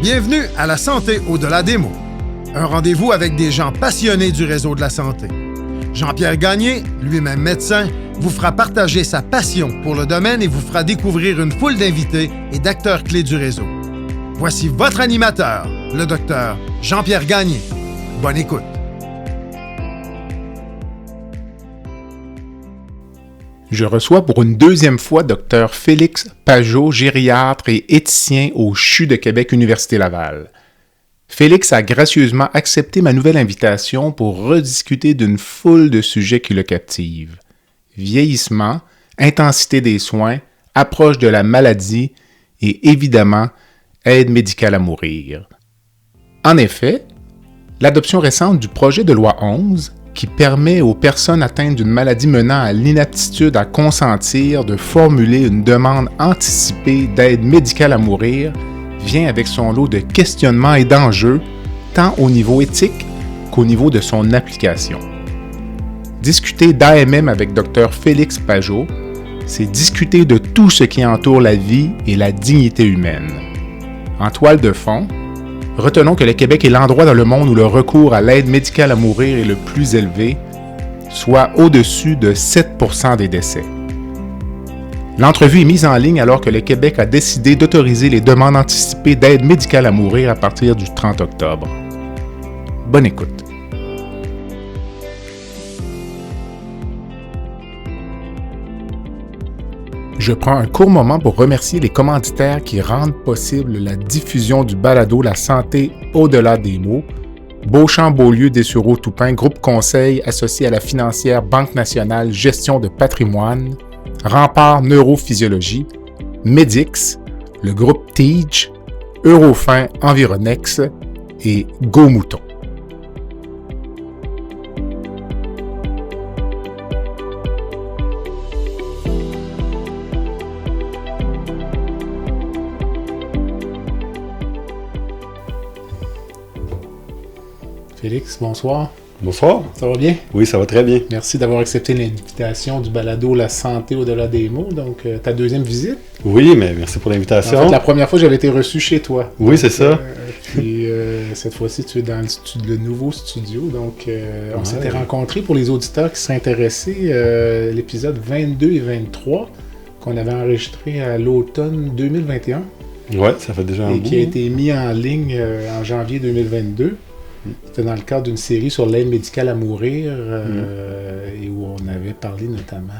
Bienvenue à La Santé au-delà des mots. Un rendez-vous avec des gens passionnés du réseau de la santé. Jean-Pierre Gagné, lui-même médecin, vous fera partager sa passion pour le domaine et vous fera découvrir une foule d'invités et d'acteurs clés du réseau. Voici votre animateur, le docteur Jean-Pierre Gagné. Bonne écoute. Je reçois pour une deuxième fois Dr Félix Pajot, gériatre et éthicien au CHU de Québec Université Laval. Félix a gracieusement accepté ma nouvelle invitation pour rediscuter d'une foule de sujets qui le captivent. Vieillissement, intensité des soins, approche de la maladie et évidemment, aide médicale à mourir. En effet, l'adoption récente du projet de loi 11 qui permet aux personnes atteintes d'une maladie menant à l'inaptitude à consentir de formuler une demande anticipée d'aide médicale à mourir vient avec son lot de questionnements et d'enjeux, tant au niveau éthique qu'au niveau de son application. Discuter d'AMM avec Dr Félix Pajot, c'est discuter de tout ce qui entoure la vie et la dignité humaine. En toile de fond, retenons que le Québec est l'endroit dans le monde où le recours à l'aide médicale à mourir est le plus élevé, soit au-dessus de 7% des décès. L'entrevue est mise en ligne alors que le Québec a décidé d'autoriser les demandes anticipées d'aide médicale à mourir à partir du 30 octobre. Bonne écoute. Je prends un court moment pour remercier les commanditaires qui rendent possible la diffusion du balado La Santé au-delà des mots, Beauchamp-Beaulieu Dessureau-Toupin, groupe conseil associé à la financière Banque nationale Gestion de patrimoine, Rempart Neurophysiologie, Medix, le groupe TEACH, Eurofin Environex et Go Mouton. Félix, bonsoir. Bonsoir. Ça va bien? Oui, ça va très bien. Merci d'avoir accepté l'invitation du balado La Santé au-delà des mots, donc ta deuxième visite. Oui, mais merci pour l'invitation. En fait, la première fois, j'avais été reçu chez toi. Oui, c'est ça. Puis cette fois-ci, tu es dans le nouveau studio, donc on s'était rencontrés pour les auditeurs qui seraient intéressés, l'épisode 22 et 23 qu'on avait enregistré à l'automne 2021. Oui, ça fait déjà un bout. Et qui a été mis en ligne en janvier 2022. C'était dans le cadre d'une série sur l'aide médicale à mourir et où on avait parlé notamment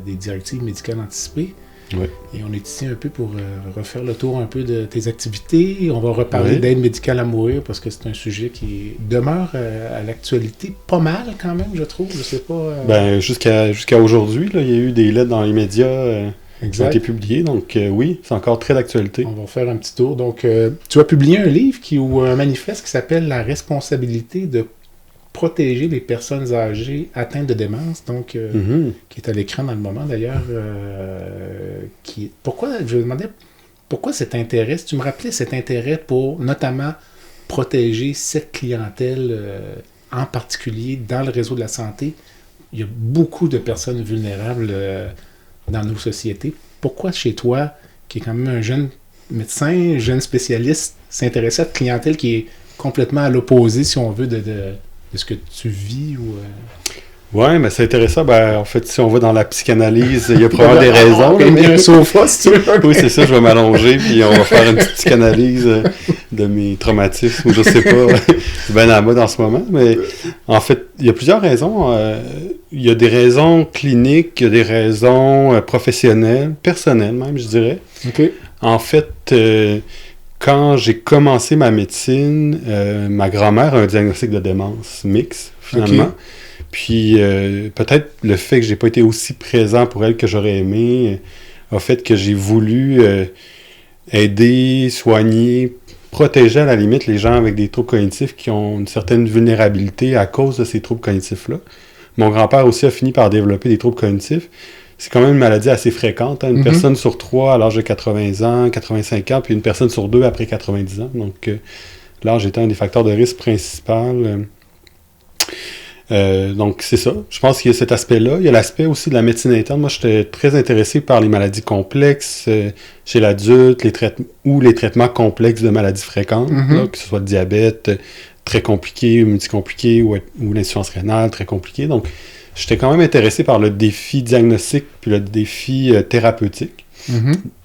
des directives médicales anticipées. Oui. Et on est ici un peu pour refaire le tour un peu de tes activités. On va reparler d'aide médicale à mourir parce que c'est un sujet qui demeure à l'actualité pas mal quand même, je trouve. Je sais pas. Jusqu'à aujourd'hui, là, il y a eu des lettres dans les médias qui ont été publiées. Donc oui, c'est encore très d'actualité. On va faire un petit tour. Donc, tu as publié un livre ou un manifeste qui s'appelle « La responsabilité de protéger les personnes âgées atteintes de démence », donc qui est à l'écran dans le moment d'ailleurs. Je me demandais pourquoi cet intérêt, si tu me rappelais cet intérêt pour notamment protéger cette clientèle en particulier dans le réseau de la santé. Il y a beaucoup de personnes vulnérables dans nos sociétés. Pourquoi chez toi, qui est quand même un jeune médecin, jeune spécialiste, s'intéresser à cette clientèle qui est complètement à l'opposé, si on veut, de ce que tu vis ou... Oui, mais c'est intéressant. En fait, si on va dans la psychanalyse, il y a probablement des raisons. Il y a un sofa, si tu veux. Oui, c'est ça. Je vais m'allonger, puis on va faire une petite psychanalyse de mes traumatismes, ou je sais pas. C'est bien à la mode en ce moment. Mais en fait, il y a plusieurs raisons. Il y a des raisons cliniques, il y a des raisons professionnelles, personnelles même, je dirais. OK. En fait, quand j'ai commencé ma médecine, ma grand-mère a un diagnostic de démence mixte, finalement. Okay. Puis peut-être le fait que j'ai pas été aussi présent pour elle que j'aurais aimé a fait que j'ai voulu aider, soigner, protéger à la limite les gens avec des troubles cognitifs qui ont une certaine vulnérabilité à cause de ces troubles cognitifs-là. Mon grand-père aussi a fini par développer des troubles cognitifs. C'est quand même une maladie assez fréquente. Hein? Une personne sur 3 à l'âge de 80 ans, 85 ans, puis une personne sur 2 après 90 ans. Donc l'âge était un des facteurs de risque principal. Donc, c'est ça. Je pense qu'il y a cet aspect-là. Il y a l'aspect aussi de la médecine interne. Moi, j'étais très intéressé par les maladies complexes chez l'adulte, les traitements complexes de maladies fréquentes, là, que ce soit le diabète très compliqué, multicompliqué, ou l'insuffisance rénale très compliquée. Donc, j'étais quand même intéressé par le défi diagnostique puis le défi thérapeutique.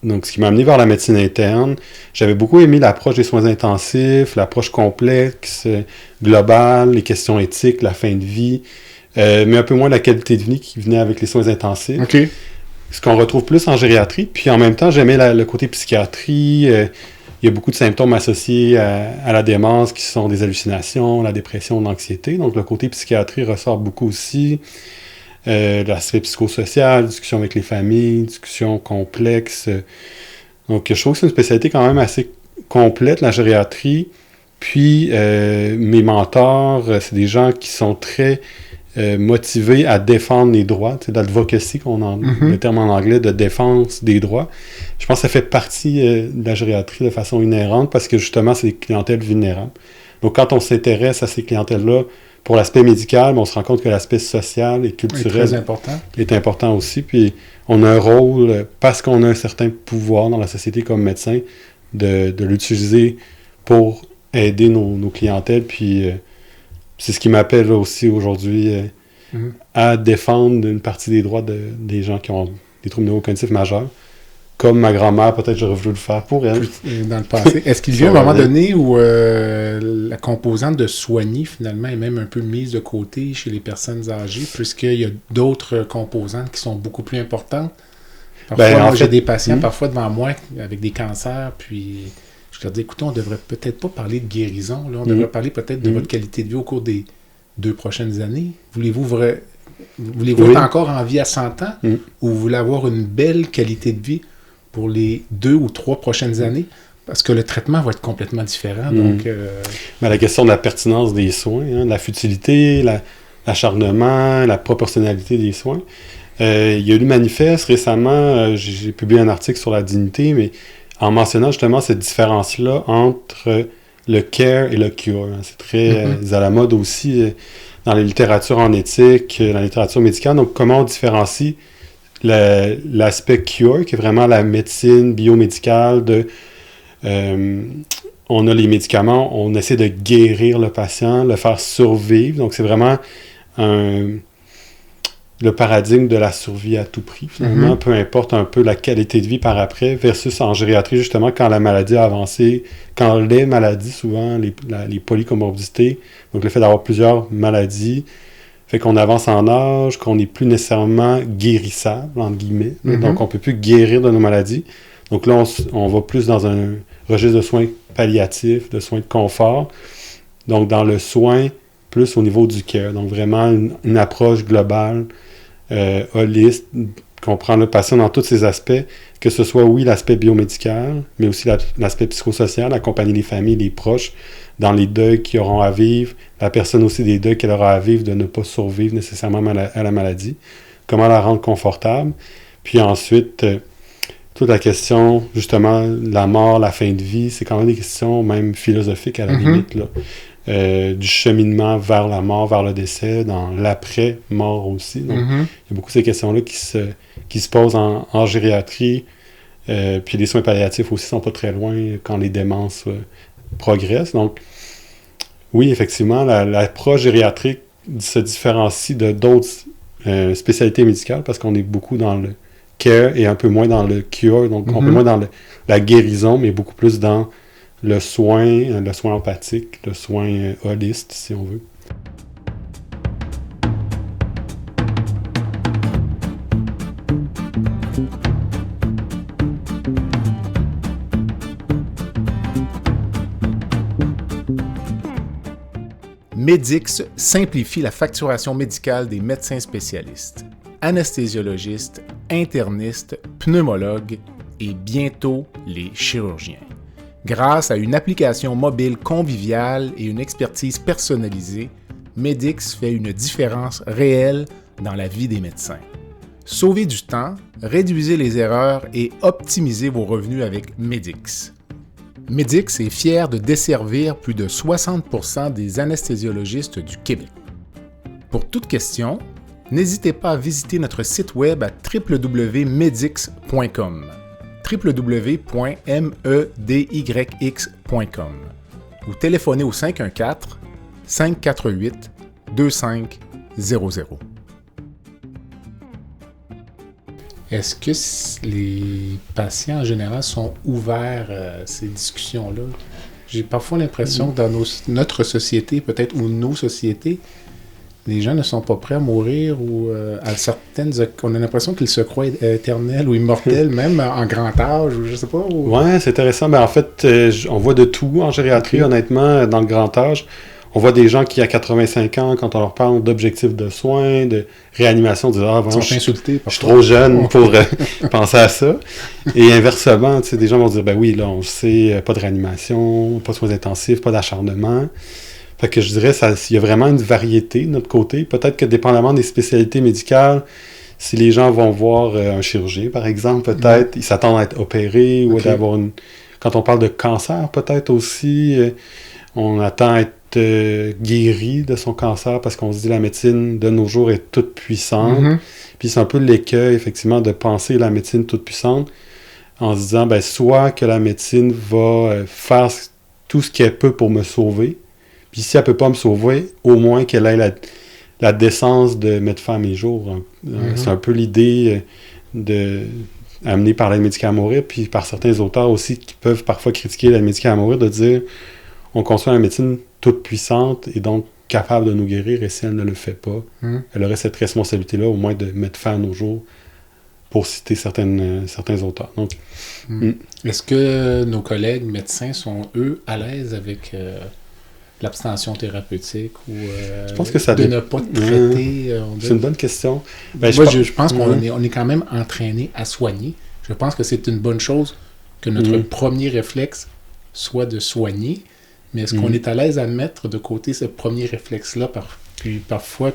Donc, ce qui m'a amené vers la médecine interne. J'avais beaucoup aimé l'approche des soins intensifs, l'approche complexe, globale, les questions éthiques, la fin de vie, mais un peu moins la qualité de vie qui venait avec les soins intensifs. OK. Ce qu'on retrouve plus en gériatrie. Puis en même temps, j'aimais le côté psychiatrie. Il y a beaucoup de symptômes associés à la démence qui sont des hallucinations, la dépression, l'anxiété. Donc le côté psychiatrie ressort beaucoup aussi. L'aspect psychosocial, discussion avec les familles, discussion complexe. Donc, je trouve que c'est une spécialité quand même assez complète, la gériatrie. Puis, mes mentors, c'est des gens qui sont très motivés à défendre les droits. C'est l'advocacy, le terme en anglais, de défense des droits. Je pense que ça fait partie de la gériatrie de façon inhérente parce que, justement, c'est des clientèles vulnérables. Donc, quand on s'intéresse à ces clientèles-là, pour l'aspect médical, on se rend compte que l'aspect social et culturel est important aussi. Puis on a un rôle, parce qu'on a un certain pouvoir dans la société comme médecin, de l'utiliser pour aider nos clientèles. Puis c'est ce qui m'appelle aussi aujourd'hui à défendre une partie des droits des gens qui ont des troubles neurocognitifs majeurs. Comme ma grand-mère, peut-être j'aurais voulu le faire pour elle. Dans le passé. Est-ce qu'il y a un moment donné où la composante de soigner, finalement, est même un peu mise de côté chez les personnes âgées, puisqu'il y a d'autres composantes qui sont beaucoup plus importantes? Parfois, j'ai des patients, parfois devant moi, avec des cancers, puis je leur dis, écoutez, on devrait peut-être pas parler de guérison, là, on devrait parler peut-être de votre qualité de vie au cours des 2 prochaines années. Voulez-vous être encore en vie à 100 ans, ou vous voulez avoir une belle qualité de vie pour les 2 ou 3 prochaines années, parce que le traitement va être complètement différent. Donc, Mais la question de la pertinence des soins, la futilité, l'acharnement, la proportionnalité des soins. Il y a eu le manifeste récemment, j'ai publié un article sur la dignité, mais en mentionnant justement cette différence-là entre le care et le cure. C'est très à la mode aussi dans la littérature en éthique, dans la littérature médicale. Donc, comment on différencie l'aspect cure, qui est vraiment la médecine biomédicale on a les médicaments, on essaie de guérir le patient, le faire survivre. Donc, c'est vraiment le paradigme de la survie à tout prix, finalement, peu importe un peu la qualité de vie par après, versus en gériatrie, justement, quand la maladie a avancé, quand les maladies, souvent, les polycomorbidités, donc le fait d'avoir plusieurs maladies, fait qu'on avance en âge, qu'on n'est plus nécessairement guérissable, entre guillemets. Donc, on ne peut plus guérir de nos maladies. Donc là, on va plus dans un registre de soins palliatifs, de soins de confort. Donc, dans le soin, plus au niveau du care. Donc, vraiment une approche globale, holiste, qu'on prend le patient dans tous ses aspects, que ce soit, oui, l'aspect biomédical, mais aussi l'aspect psychosocial, accompagner les familles, les proches, dans les deuils qu'ils auront à vivre, la personne aussi des deuils qu'elle aura à vivre, de ne pas survivre nécessairement à la maladie, comment la rendre confortable, puis ensuite, toute la question, justement, la mort, la fin de vie, c'est quand même des questions même philosophiques à la limite, là, du cheminement vers la mort, vers le décès, dans l'après-mort aussi. Donc, il y a beaucoup de ces questions-là qui se posent en gériatrie, puis les soins palliatifs aussi sont pas très loin quand les démences progressent. Donc, oui, effectivement, l'approche gériatrique se différencie de d'autres spécialités médicales parce qu'on est beaucoup dans le care et un peu moins dans le cure, donc un peu moins dans la guérison, mais beaucoup plus dans le soin empathique, le soin holiste, si on veut. Medix simplifie la facturation médicale des médecins spécialistes, anesthésiologistes, internistes, pneumologues et bientôt les chirurgiens. Grâce à une application mobile conviviale et une expertise personnalisée, Medix fait une différence réelle dans la vie des médecins. Sauvez du temps, réduisez les erreurs et optimisez vos revenus avec Medix. Medix est fier de desservir plus de 60% des anesthésiologistes du Québec. Pour toute question, n'hésitez pas à visiter notre site web à www.medix.com www.medyx.com ou téléphonez au 514-548-2500. Est-ce que les patients en général sont ouverts à ces discussions-là? J'ai parfois l'impression que dans notre société, peut-être, ou nos sociétés, les gens ne sont pas prêts à mourir ou à certaines... On a l'impression qu'ils se croient éternels ou immortels, même en grand âge, ou je sais pas. Ou... Ouais, c'est intéressant. Ben, en fait, on voit de tout en gériatrie, honnêtement, dans le grand âge. On voit des gens qui, à 85 ans, quand on leur parle d'objectifs de soins, de réanimation, disent « Ah, vraiment, je suis trop jeune pour penser à ça. » Et inversement, des gens vont dire « Ben oui, là, on sait, pas de réanimation, pas de soins intensifs, pas d'acharnement. » Fait que je dirais il y a vraiment une variété de notre côté. Peut-être que dépendamment des spécialités médicales, si les gens vont voir un chirurgien, par exemple, peut-être, ils s'attendent à être opérés ou d'avoir une... Quand on parle de cancer, peut-être aussi, on attend à être guéri de son cancer parce qu'on se dit la médecine de nos jours est toute puissante. Puis c'est un peu l'écueil, effectivement, de penser la médecine toute puissante en se disant, ben soit que la médecine va faire tout ce qu'elle peut pour me sauver, puis si elle peut pas me sauver, au moins qu'elle ait la décence de mettre fin à mes jours. C'est un peu l'idée amenée par l'aide médicale à mourir, puis par certains auteurs aussi qui peuvent parfois critiquer l'aide médicale à mourir, de dire on conçoit la médecine toute puissante et donc capable de nous guérir, et si elle ne le fait pas, elle aurait cette responsabilité-là au moins de mettre fin à nos jours, pour citer certains auteurs. Donc, Est-ce que nos collègues médecins sont, eux, à l'aise avec l'abstention thérapeutique ou je pense que ça ne pas traiter? C'est une bonne question. Ben, je pense qu'on est quand même entraîné à soigner. Je pense que c'est une bonne chose que notre premier réflexe soit de soigner, mais est-ce qu'on est à l'aise à mettre de côté ce premier réflexe-là puis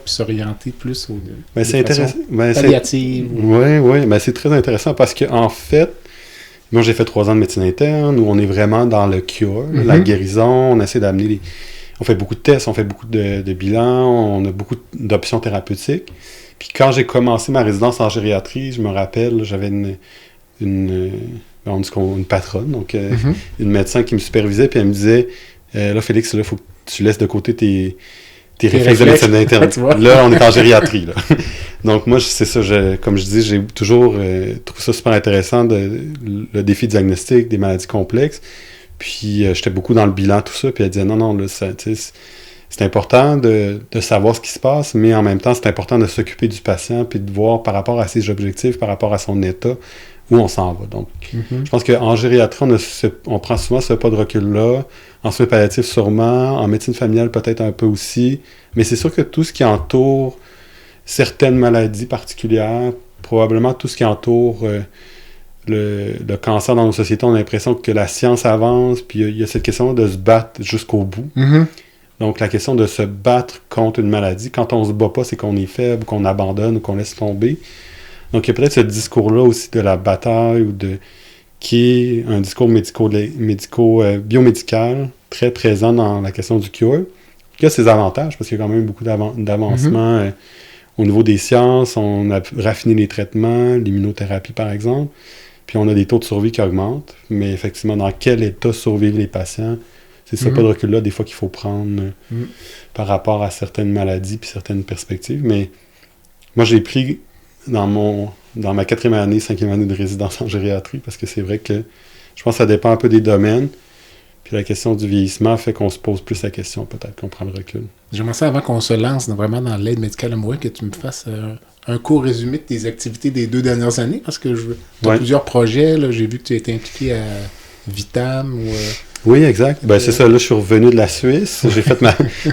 s'orienter plus aux palliatives? Oui, c'est très intéressant parce qu'en fait, moi j'ai fait 3 ans de médecine interne où on est vraiment dans le cure, la guérison, on essaie d'amener on fait beaucoup de tests, on fait beaucoup de bilans, on a beaucoup d'options thérapeutiques. Puis quand j'ai commencé ma résidence en gériatrie, je me rappelle, j'avais une patronne, donc une médecin qui me supervisait, puis elle me disait là, Félix, il faut que tu laisses de côté tes réflexes de médecine interne. Là, on est en gériatrie. Là. Donc, moi, c'est ça, comme je dis, j'ai toujours trouvé ça super intéressant, le défi diagnostique des maladies complexes. Puis, j'étais beaucoup dans le bilan, tout ça. Puis, elle disait, non, là, c'est important de savoir ce qui se passe, mais en même temps, c'est important de s'occuper du patient, puis de voir par rapport à ses objectifs, par rapport à son état, où on s'en va. Donc, je pense qu'en gériatrie, on prend souvent ce pas de recul-là. En soins palliatifs, sûrement. En médecine familiale, peut-être un peu aussi. Mais c'est sûr que tout ce qui entoure certaines maladies particulières, probablement tout ce qui entoure le cancer dans nos sociétés, on a l'impression que la science avance, puis il y a cette question de se battre jusqu'au bout. Donc, la question de se battre contre une maladie, quand on se bat pas, c'est qu'on est faible, qu'on abandonne ou qu'on laisse tomber. Donc, il y a peut-être ce discours-là aussi de la bataille ou qui est un discours biomédical très présent dans la question du cure, qui a ses avantages, parce qu'il y a quand même beaucoup d'avancements au niveau des sciences. On a raffiné les traitements, l'immunothérapie, par exemple, puis on a des taux de survie qui augmentent, mais effectivement, dans quel état survivent les patients, c'est ce pas de recul-là, des fois, qu'il faut prendre par rapport à certaines maladies puis certaines perspectives. Mais moi, j'ai pris dans ma 4e année, 5e année de résidence en gériatrie, parce que c'est vrai que je pense que ça dépend un peu des domaines. Puis la question du vieillissement fait qu'on se pose plus la question, peut-être qu'on prend le recul. J'aimerais ça, avant qu'on se lance vraiment dans l'aide médicale à mourir, que tu me fasses un court résumé de tes activités des 2 dernières années, parce que tu as plusieurs projets. Là, j'ai vu que tu étais impliqué à Vitam ou... Oui, exact. C'est ça. Là, je suis revenu de la Suisse. J'ai fait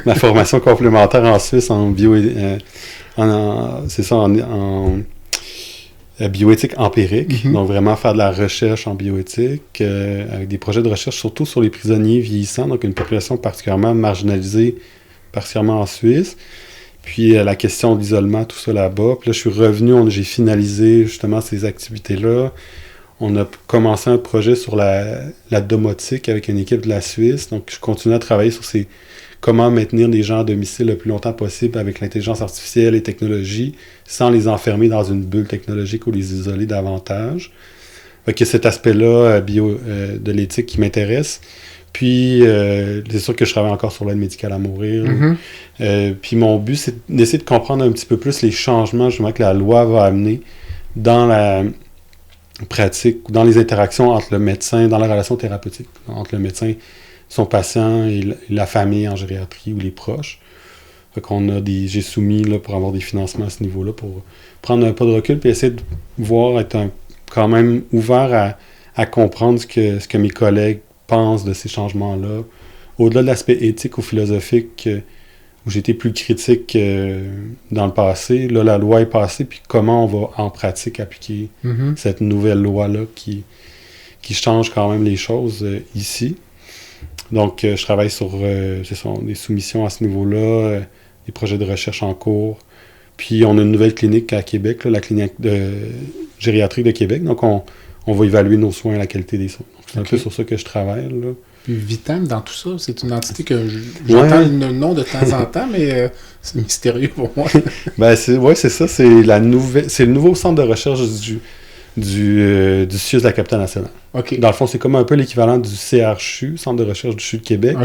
ma formation complémentaire en Suisse en bioéthique empirique. Donc, vraiment faire de la recherche en bioéthique avec des projets de recherche surtout sur les prisonniers vieillissants, donc une population particulièrement marginalisée, particulièrement en Suisse. Puis, la question de l'isolement, tout ça là-bas. Puis là, je suis revenu, j'ai finalisé justement ces activités-là. On a commencé un projet sur la domotique avec une équipe de la Suisse. Donc, je continue à travailler sur comment maintenir les gens à domicile le plus longtemps possible avec l'intelligence artificielle et technologie, sans les enfermer dans une bulle technologique ou les isoler davantage. Donc, il y a cet aspect-là de l'éthique qui m'intéresse. Puis, c'est sûr que je travaille encore sur l'aide médicale à mourir. Puis, mon but, c'est d'essayer de comprendre un petit peu plus les changements justement que la loi va amener dans la pratique, dans les interactions entre le médecin, dans la relation thérapeutique, entre le médecin, son patient et la famille en gériatrie ou les proches. Fait qu'on j'ai soumis là, pour avoir des financements à ce niveau-là, pour prendre un pas de recul puis essayer de voir, être quand même ouvert à comprendre ce que mes collègues pensent de ces changements-là. Au-delà de l'aspect éthique ou philosophique, où j'étais plus critique dans le passé, là, la loi est passée, puis comment on va en pratique appliquer cette nouvelle loi-là qui change quand même les choses ici. Donc, je travaille sur des soumissions à ce niveau-là, des projets de recherche en cours. Puis, on a une nouvelle clinique à Québec, là, la clinique de gériatrie de Québec. Donc, on va évaluer nos soins et la qualité des soins. Donc, c'est un peu sur ça que je travaille, là. Puis Vitam, dans tout ça, c'est une entité que j'entends le nom de temps en temps, mais c'est mystérieux pour moi. C'est ça. C'est le nouveau centre de recherche du CIUS de la capitale nationale. Okay. Dans le fond, c'est comme un peu l'équivalent du CRCHU, Centre de recherche du CHU de Québec,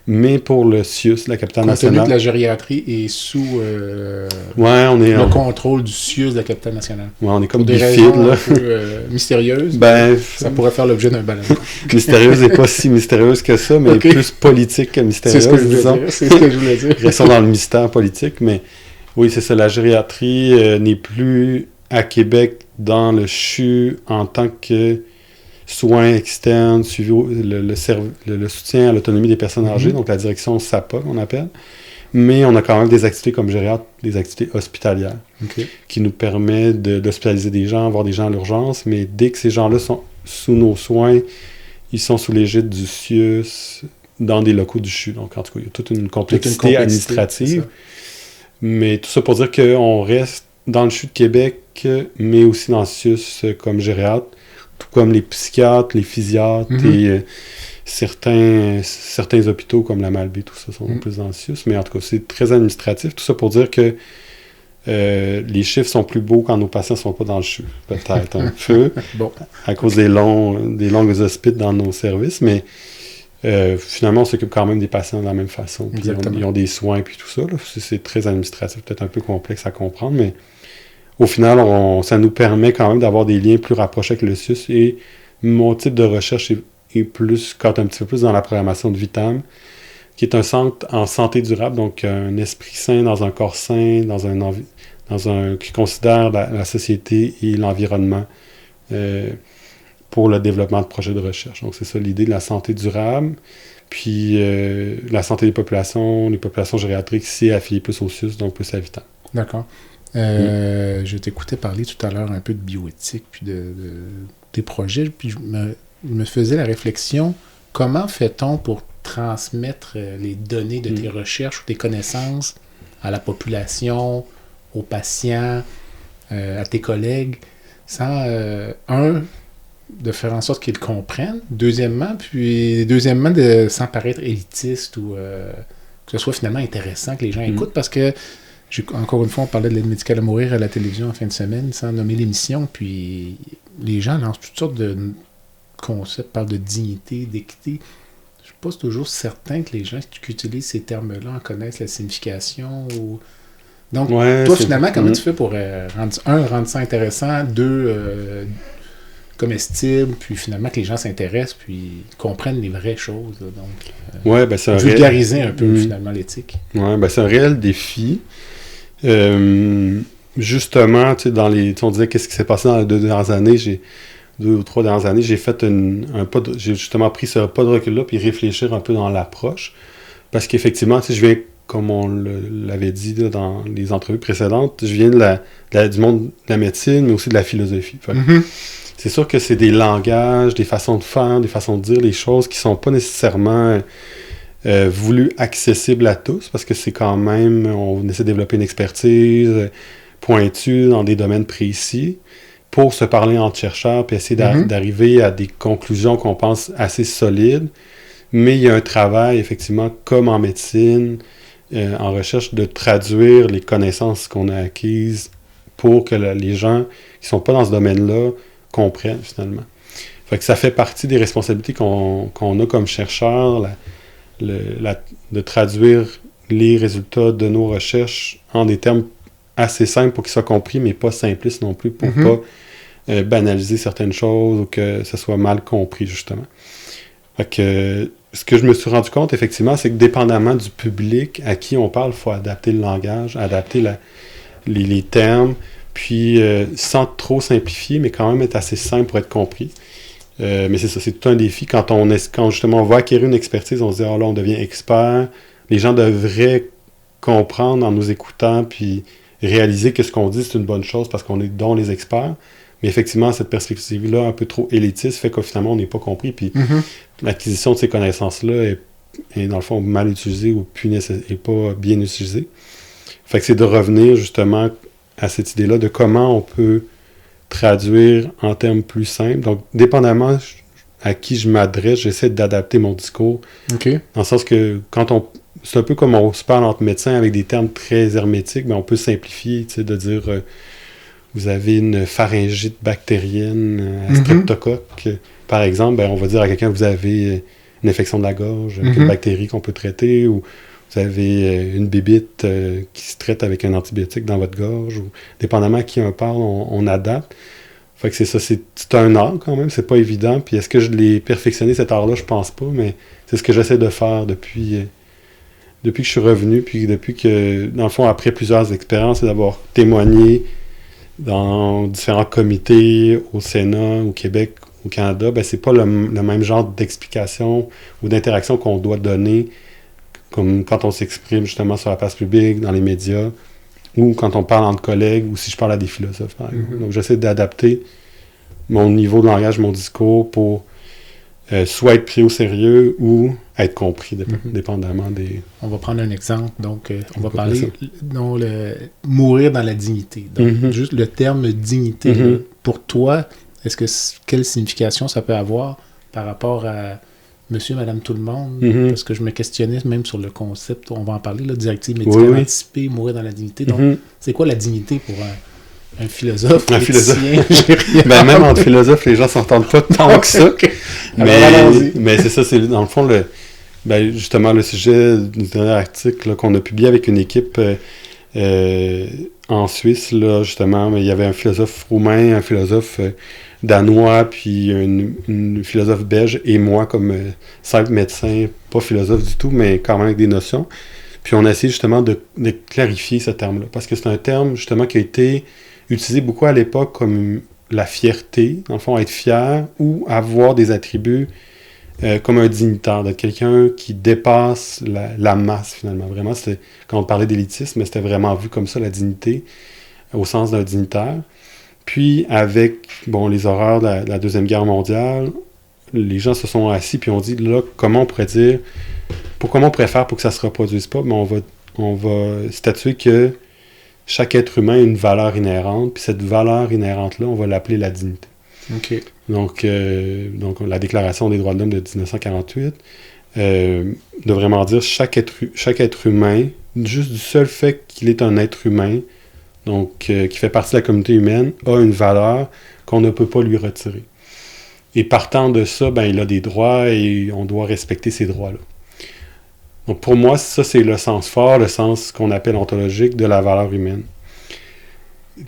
mais pour le CIUS de la capitale nationale. Compte tenu que la gériatrie est sous le contrôle du CIUS de la capitale nationale. Ouais, on est comme des raisons un peu mystérieuses. Ça pourrait faire l'objet d'un balado. Mystérieuse n'est pas si mystérieuse que ça, mais plus politique que mystérieuse, c'est ce que je voulais dire. Restons dans le mystère politique, mais oui, c'est ça. La gériatrie n'est plus à Québec dans le CHU en tant que soins externes, suivi le soutien à l'autonomie des personnes âgées, donc la direction SAPA qu'on appelle. Mais on a quand même des activités comme gériatre, des activités hospitalières, qui nous permettent d'hospitaliser des gens, voir des gens à l'urgence, mais dès que ces gens-là sont sous nos soins, ils sont sous l'égide du CIUS dans des locaux du CHU. Donc en tout cas, il y a toute une complexité administrative. Mais tout ça pour dire qu'on reste dans le CHU de Québec, mais aussi dans le CIUS comme gériatre, tout comme les psychiatres, les physiatres et certains hôpitaux comme la Malbaie, tout ça sont plus dans le CIUS. Mais en tout cas, c'est très administratif. Tout ça pour dire que les chiffres sont plus beaux quand nos patients ne sont pas dans le CHU. Peut-être un peu, à cause des longues hospites dans nos services, mais finalement, on s'occupe quand même des patients de la même façon. Puis ils ont des soins puis tout ça. Là. C'est très administratif, peut-être un peu complexe à comprendre, mais au final, ça nous permet quand même d'avoir des liens plus rapprochés avec le CIUS. Et mon type de recherche est plus, quand un petit peu plus dans la programmation de Vitam, qui est un centre en santé durable, donc un esprit sain dans un corps sain, qui considère la société et l'environnement pour le développement de projets de recherche. Donc c'est ça l'idée de la santé durable. Puis la santé des populations, les populations gériatriques, c'est affilié plus au CIUS, donc plus à Vitam. D'accord. Je t'écoutais parler tout à l'heure un peu de bioéthique, puis de tes projets, puis je me faisais la réflexion, comment fait-on pour transmettre les données de tes recherches ou tes connaissances à la population, aux patients, à tes collègues, sans, de faire en sorte qu'ils comprennent, deuxièmement, sans paraître élitiste ou que ce soit finalement intéressant, que les gens écoutent, parce que encore une fois, on parlait de l'aide médicale à mourir à la télévision en fin de semaine, sans nommer l'émission, puis les gens lancent toutes sortes de concepts, parlent de dignité, d'équité. Je ne suis pas toujours certain que les gens qui utilisent ces termes-là en connaissent la signification. Donc, toi, finalement, comment tu fais pour rendre ça intéressant, comestible, puis finalement que les gens s'intéressent, puis comprennent les vraies choses. Là, donc, vulgariser un peu, finalement, l'éthique. C'est un réel défi. Justement, tu sais, on disait qu'est-ce qui s'est passé dans les 2 ou 3 dernières années, j'ai fait j'ai justement pris ce pas de recul-là, puis réfléchir un peu dans l'approche. Parce qu'effectivement, tu sais, je viens, comme on l'avait dit là, dans les entrevues précédentes, je viens du monde de la médecine, mais aussi de la philosophie. C'est sûr que c'est des langages, des façons de faire, des façons de dire les choses qui sont pas nécessairement voulues accessibles à tous, parce que c'est quand même, on essaie de développer une expertise pointue dans des domaines précis. pour se parler entre chercheurs, puis essayer d'arriver à des conclusions qu'on pense assez solides. Mais il y a un travail, effectivement, comme en médecine, en recherche, de traduire les connaissances qu'on a acquises pour que les gens qui ne sont pas dans ce domaine-là comprennent, finalement. Fait que ça fait partie des responsabilités qu'on a comme chercheurs, de traduire les résultats de nos recherches en des termes assez simples pour qu'ils soient compris, mais pas simplistes non plus, pour pas banaliser certaines choses ou que ce soit mal compris, justement. Fait que ce que je me suis rendu compte, effectivement, c'est que dépendamment du public à qui on parle, il faut adapter le langage, adapter les termes, puis sans trop simplifier, mais quand même être assez simple pour être compris. Mais c'est ça, c'est tout un défi. Quand justement on va acquérir une expertise, on se dit « Ah là, on devient expert », les gens devraient comprendre en nous écoutant, puis réaliser que ce qu'on dit, c'est une bonne chose parce qu'on est dont les experts. Mais effectivement, cette perspective-là, un peu trop élitiste, fait que finalement, on n'est pas compris. Puis l'acquisition de ces connaissances-là est dans le fond mal utilisée ou pas bien utilisée. Fait que c'est de revenir justement à cette idée-là de comment on peut traduire en termes plus simples. Donc, dépendamment à qui je m'adresse, j'essaie d'adapter mon discours. Dans le sens que c'est un peu comme on se parle entre médecins avec des termes très hermétiques, mais on peut simplifier, tu sais, de dire vous avez une pharyngite bactérienne à streptocoque, par exemple, ben, on va dire à quelqu'un vous avez une infection de la gorge avec une bactérie qu'on peut traiter, ou vous avez une bébite qui se traite avec un antibiotique dans votre gorge, ou dépendamment à qui on parle, on adapte. Fait que c'est ça, c'est un art quand même, c'est pas évident. Puis est-ce que je l'ai perfectionné cet art-là? Je pense pas, mais c'est ce que j'essaie de faire depuis que je suis revenu, puis depuis que, dans le fond, après plusieurs expériences, c'est d'avoir témoigné dans différents comités au Sénat, au Québec, au Canada, ben c'est pas le même genre d'explication ou d'interaction qu'on doit donner, comme quand on s'exprime justement sur la place publique, dans les médias, ou quand on parle entre collègues, ou si je parle à des philosophes, par exemple. Donc, j'essaie d'adapter mon niveau de langage, mon discours, pour soit être pris au sérieux ou être compris, dépendamment des... On va prendre un exemple. Donc, on va parler mourir dans la dignité. Donc, juste le terme dignité, là, pour toi, quelle signification ça peut avoir par rapport à monsieur, madame, tout le monde? Parce que je me questionnais même sur le concept, on va en parler, la directive médicale anticipée, mourir dans la dignité. Donc, c'est quoi la dignité pour un philosophe? Ben, même entre philosophes, les gens s'entendent pas tant que ça. Mais c'est ça, c'est dans le fond, justement, le sujet du dernier article là, qu'on a publié avec une équipe en Suisse, là, justement, il y avait un philosophe roumain, un philosophe danois, puis une philosophe belge, et moi comme simple médecin, pas philosophe du tout, mais quand même avec des notions. Puis on a essayé justement de clarifier ce terme-là, parce que c'est un terme justement qui a été utilisé beaucoup à l'époque comme la fierté, dans le fond, être fier, ou avoir des attributs comme un dignitaire, d'être quelqu'un qui dépasse la masse, finalement. Vraiment, c'était, quand on parlait d'élitisme, c'était vraiment vu comme ça, la dignité, au sens d'un dignitaire. Puis, avec les horreurs de la Deuxième Guerre mondiale, les gens se sont assis puis ont dit, là, comment on pourrait faire pour que ça ne se reproduise pas? Mais on va statuer que chaque être humain a une valeur inhérente, puis cette valeur inhérente-là, on va l'appeler la dignité. Donc, la Déclaration des droits de l'homme de 1948 de vraiment dire chaque être humain, juste du seul fait qu'il est un être humain, donc qui fait partie de la communauté humaine, a une valeur qu'on ne peut pas lui retirer. Et partant de ça, il a des droits et on doit respecter ces droits-là. Donc pour moi, ça c'est le sens fort, le sens qu'on appelle ontologique de la valeur humaine.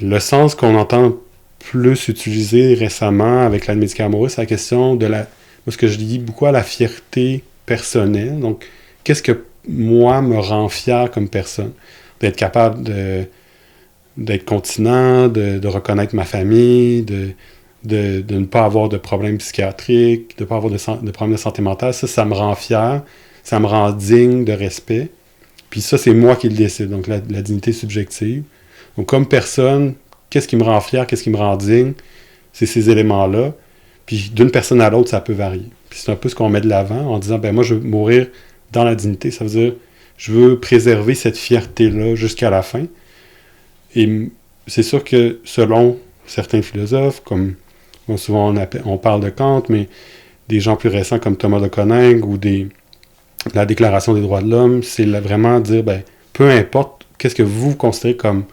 Le sens qu'on entend plus utilisé récemment avec l'aide médicale amoureuse, c'est la question de ce que je dis beaucoup à la fierté personnelle. Donc, qu'est-ce que moi me rend fier comme personne? D'être capable d'être continent, de reconnaître ma famille, de ne pas avoir de problèmes psychiatriques, de ne pas avoir de problèmes de santé mentale. Ça me rend fier, ça me rend digne de respect. Puis ça, c'est moi qui le décide, donc la dignité subjective. Donc, comme personne, qu'est-ce qui me rend fier, qu'est-ce qui me rend digne? C'est ces éléments-là. Puis d'une personne à l'autre, ça peut varier. Puis c'est un peu ce qu'on met de l'avant en disant, moi, je veux mourir dans la dignité. Ça veut dire, je veux préserver cette fierté-là jusqu'à la fin. Et c'est sûr que selon certains philosophes, comme souvent on parle de Kant, mais des gens plus récents comme Thomas de Coninck ou la Déclaration des droits de l'homme, c'est vraiment dire, peu importe qu'est-ce que vous considérez comme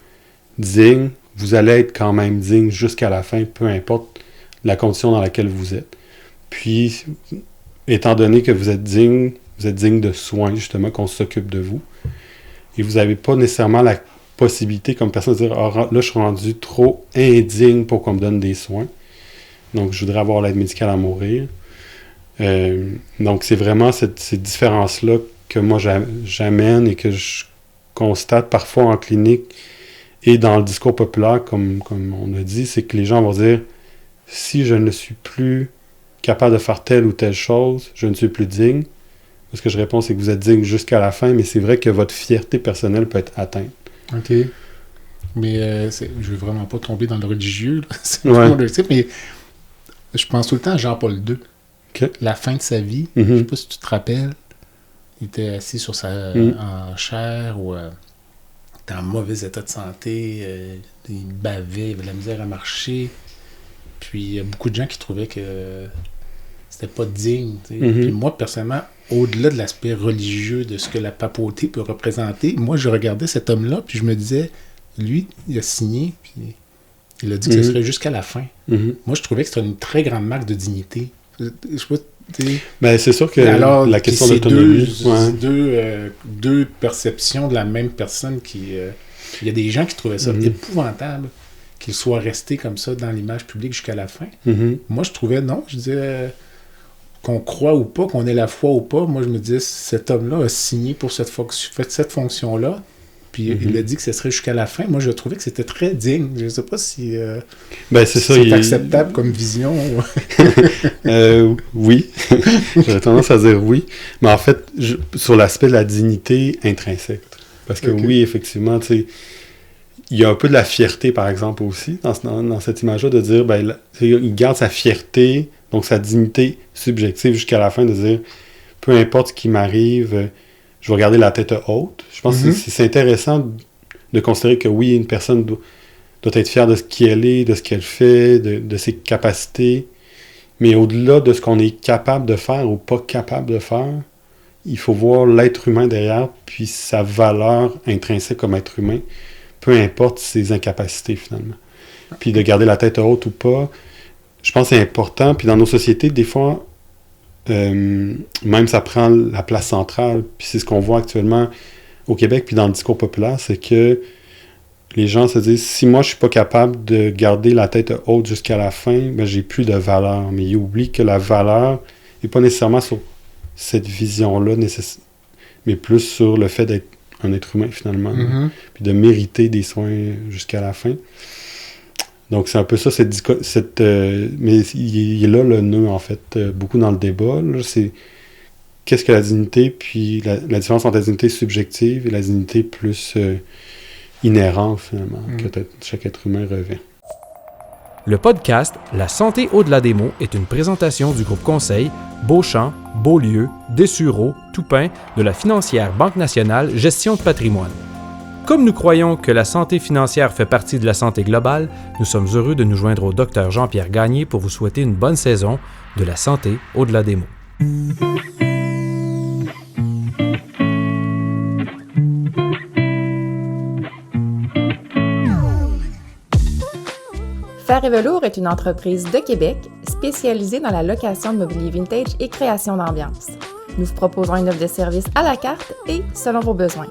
digne, vous allez être quand même digne jusqu'à la fin, peu importe la condition dans laquelle vous êtes. Puis, étant donné que vous êtes digne de soins, justement, qu'on s'occupe de vous, et vous n'avez pas nécessairement la possibilité comme personne de dire « Ah, là, je suis rendu trop indigne pour qu'on me donne des soins. Donc, je voudrais avoir l'aide médicale à mourir. » Donc, c'est vraiment ces différences-là que moi, j'amène et que je constate parfois en clinique et dans le discours populaire, comme on a dit, c'est que les gens vont dire « Si je ne suis plus capable de faire telle ou telle chose, je ne suis plus digne. » Ce que je réponds, c'est que vous êtes digne jusqu'à la fin, mais c'est vrai que votre fierté personnelle peut être atteinte. OK. Mais je veux vraiment pas tomber dans le religieux, mais je pense tout le temps à Jean-Paul II. Okay. La fin de sa vie, je sais pas si tu te rappelles, il était assis sur en chair ou était en mauvais état de santé, il bavait, il avait de la misère à marcher. Puis il y a beaucoup de gens qui trouvaient que c'était pas digne. Puis moi, personnellement, au-delà de l'aspect religieux de ce que la papauté peut représenter, moi, je regardais cet homme-là, puis je me disais, lui, il a signé, puis il a dit que ce serait jusqu'à la fin. Moi, je trouvais que c'était une très grande marque de dignité. Je sais pas, c'est sûr que alors, la question d'autonomie... deux perceptions de la même personne qui... il y a des gens qui trouvaient ça épouvantable qu'il soit resté comme ça dans l'image publique jusqu'à la fin. Moi, je trouvais, non, je disais... qu'on croit ou pas, qu'on ait la foi ou pas, moi je me disais, cet homme-là a signé pour cette fonction-là, puis il a dit que ce serait jusqu'à la fin. Moi je trouvais que c'était très digne. Je ne sais pas si c'est acceptable comme vision. Oui, j'aurais tendance à dire oui, mais en fait, sur l'aspect de la dignité intrinsèque. Parce que oui, effectivement, tu sais, il y a un peu de la fierté, par exemple, aussi, dans cette image-là, de dire, il garde sa fierté, donc sa dignité subjective jusqu'à la fin, de dire, peu importe ce qui m'arrive, je vais garder la tête haute. Je pense que c'est intéressant de considérer que oui, une personne doit être fière de ce qu'elle est, de ce qu'elle fait, de ses capacités, mais au-delà de ce qu'on est capable de faire ou pas capable de faire, il faut voir l'être humain derrière, puis sa valeur intrinsèque comme être humain, peu importe ses incapacités, finalement. Puis de garder la tête haute ou pas, je pense que c'est important. Puis dans nos sociétés, des fois, même ça prend la place centrale. Puis c'est ce qu'on voit actuellement au Québec, puis dans le discours populaire, c'est que les gens se disent, si moi je suis pas capable de garder la tête haute jusqu'à la fin, j'ai plus de valeur. Mais ils oublient que la valeur n'est pas nécessairement sur cette vision-là, mais plus sur le fait d'être un être humain, finalement. Puis de mériter des soins jusqu'à la fin. Donc, c'est un peu ça, mais il est là le nœud, en fait, beaucoup dans le débat. Là, c'est qu'est-ce que la dignité, puis la différence entre la dignité subjective et la dignité plus inhérente, finalement, que chaque être humain revêt. Le podcast La santé au-delà des mots est une présentation du groupe conseil Beauchamp, Beaulieu, Dessureau, Toupin de la financière Banque nationale Gestion de patrimoine. Comme nous croyons que la santé financière fait partie de la santé globale, nous sommes heureux de nous joindre au Dr Jean-Pierre Gagné pour vous souhaiter une bonne saison de la santé au-delà des mots. Fer et Velours est une entreprise de Québec spécialisée dans la location de mobilier vintage et création d'ambiance. Nous vous proposons une offre de service à la carte et selon vos besoins.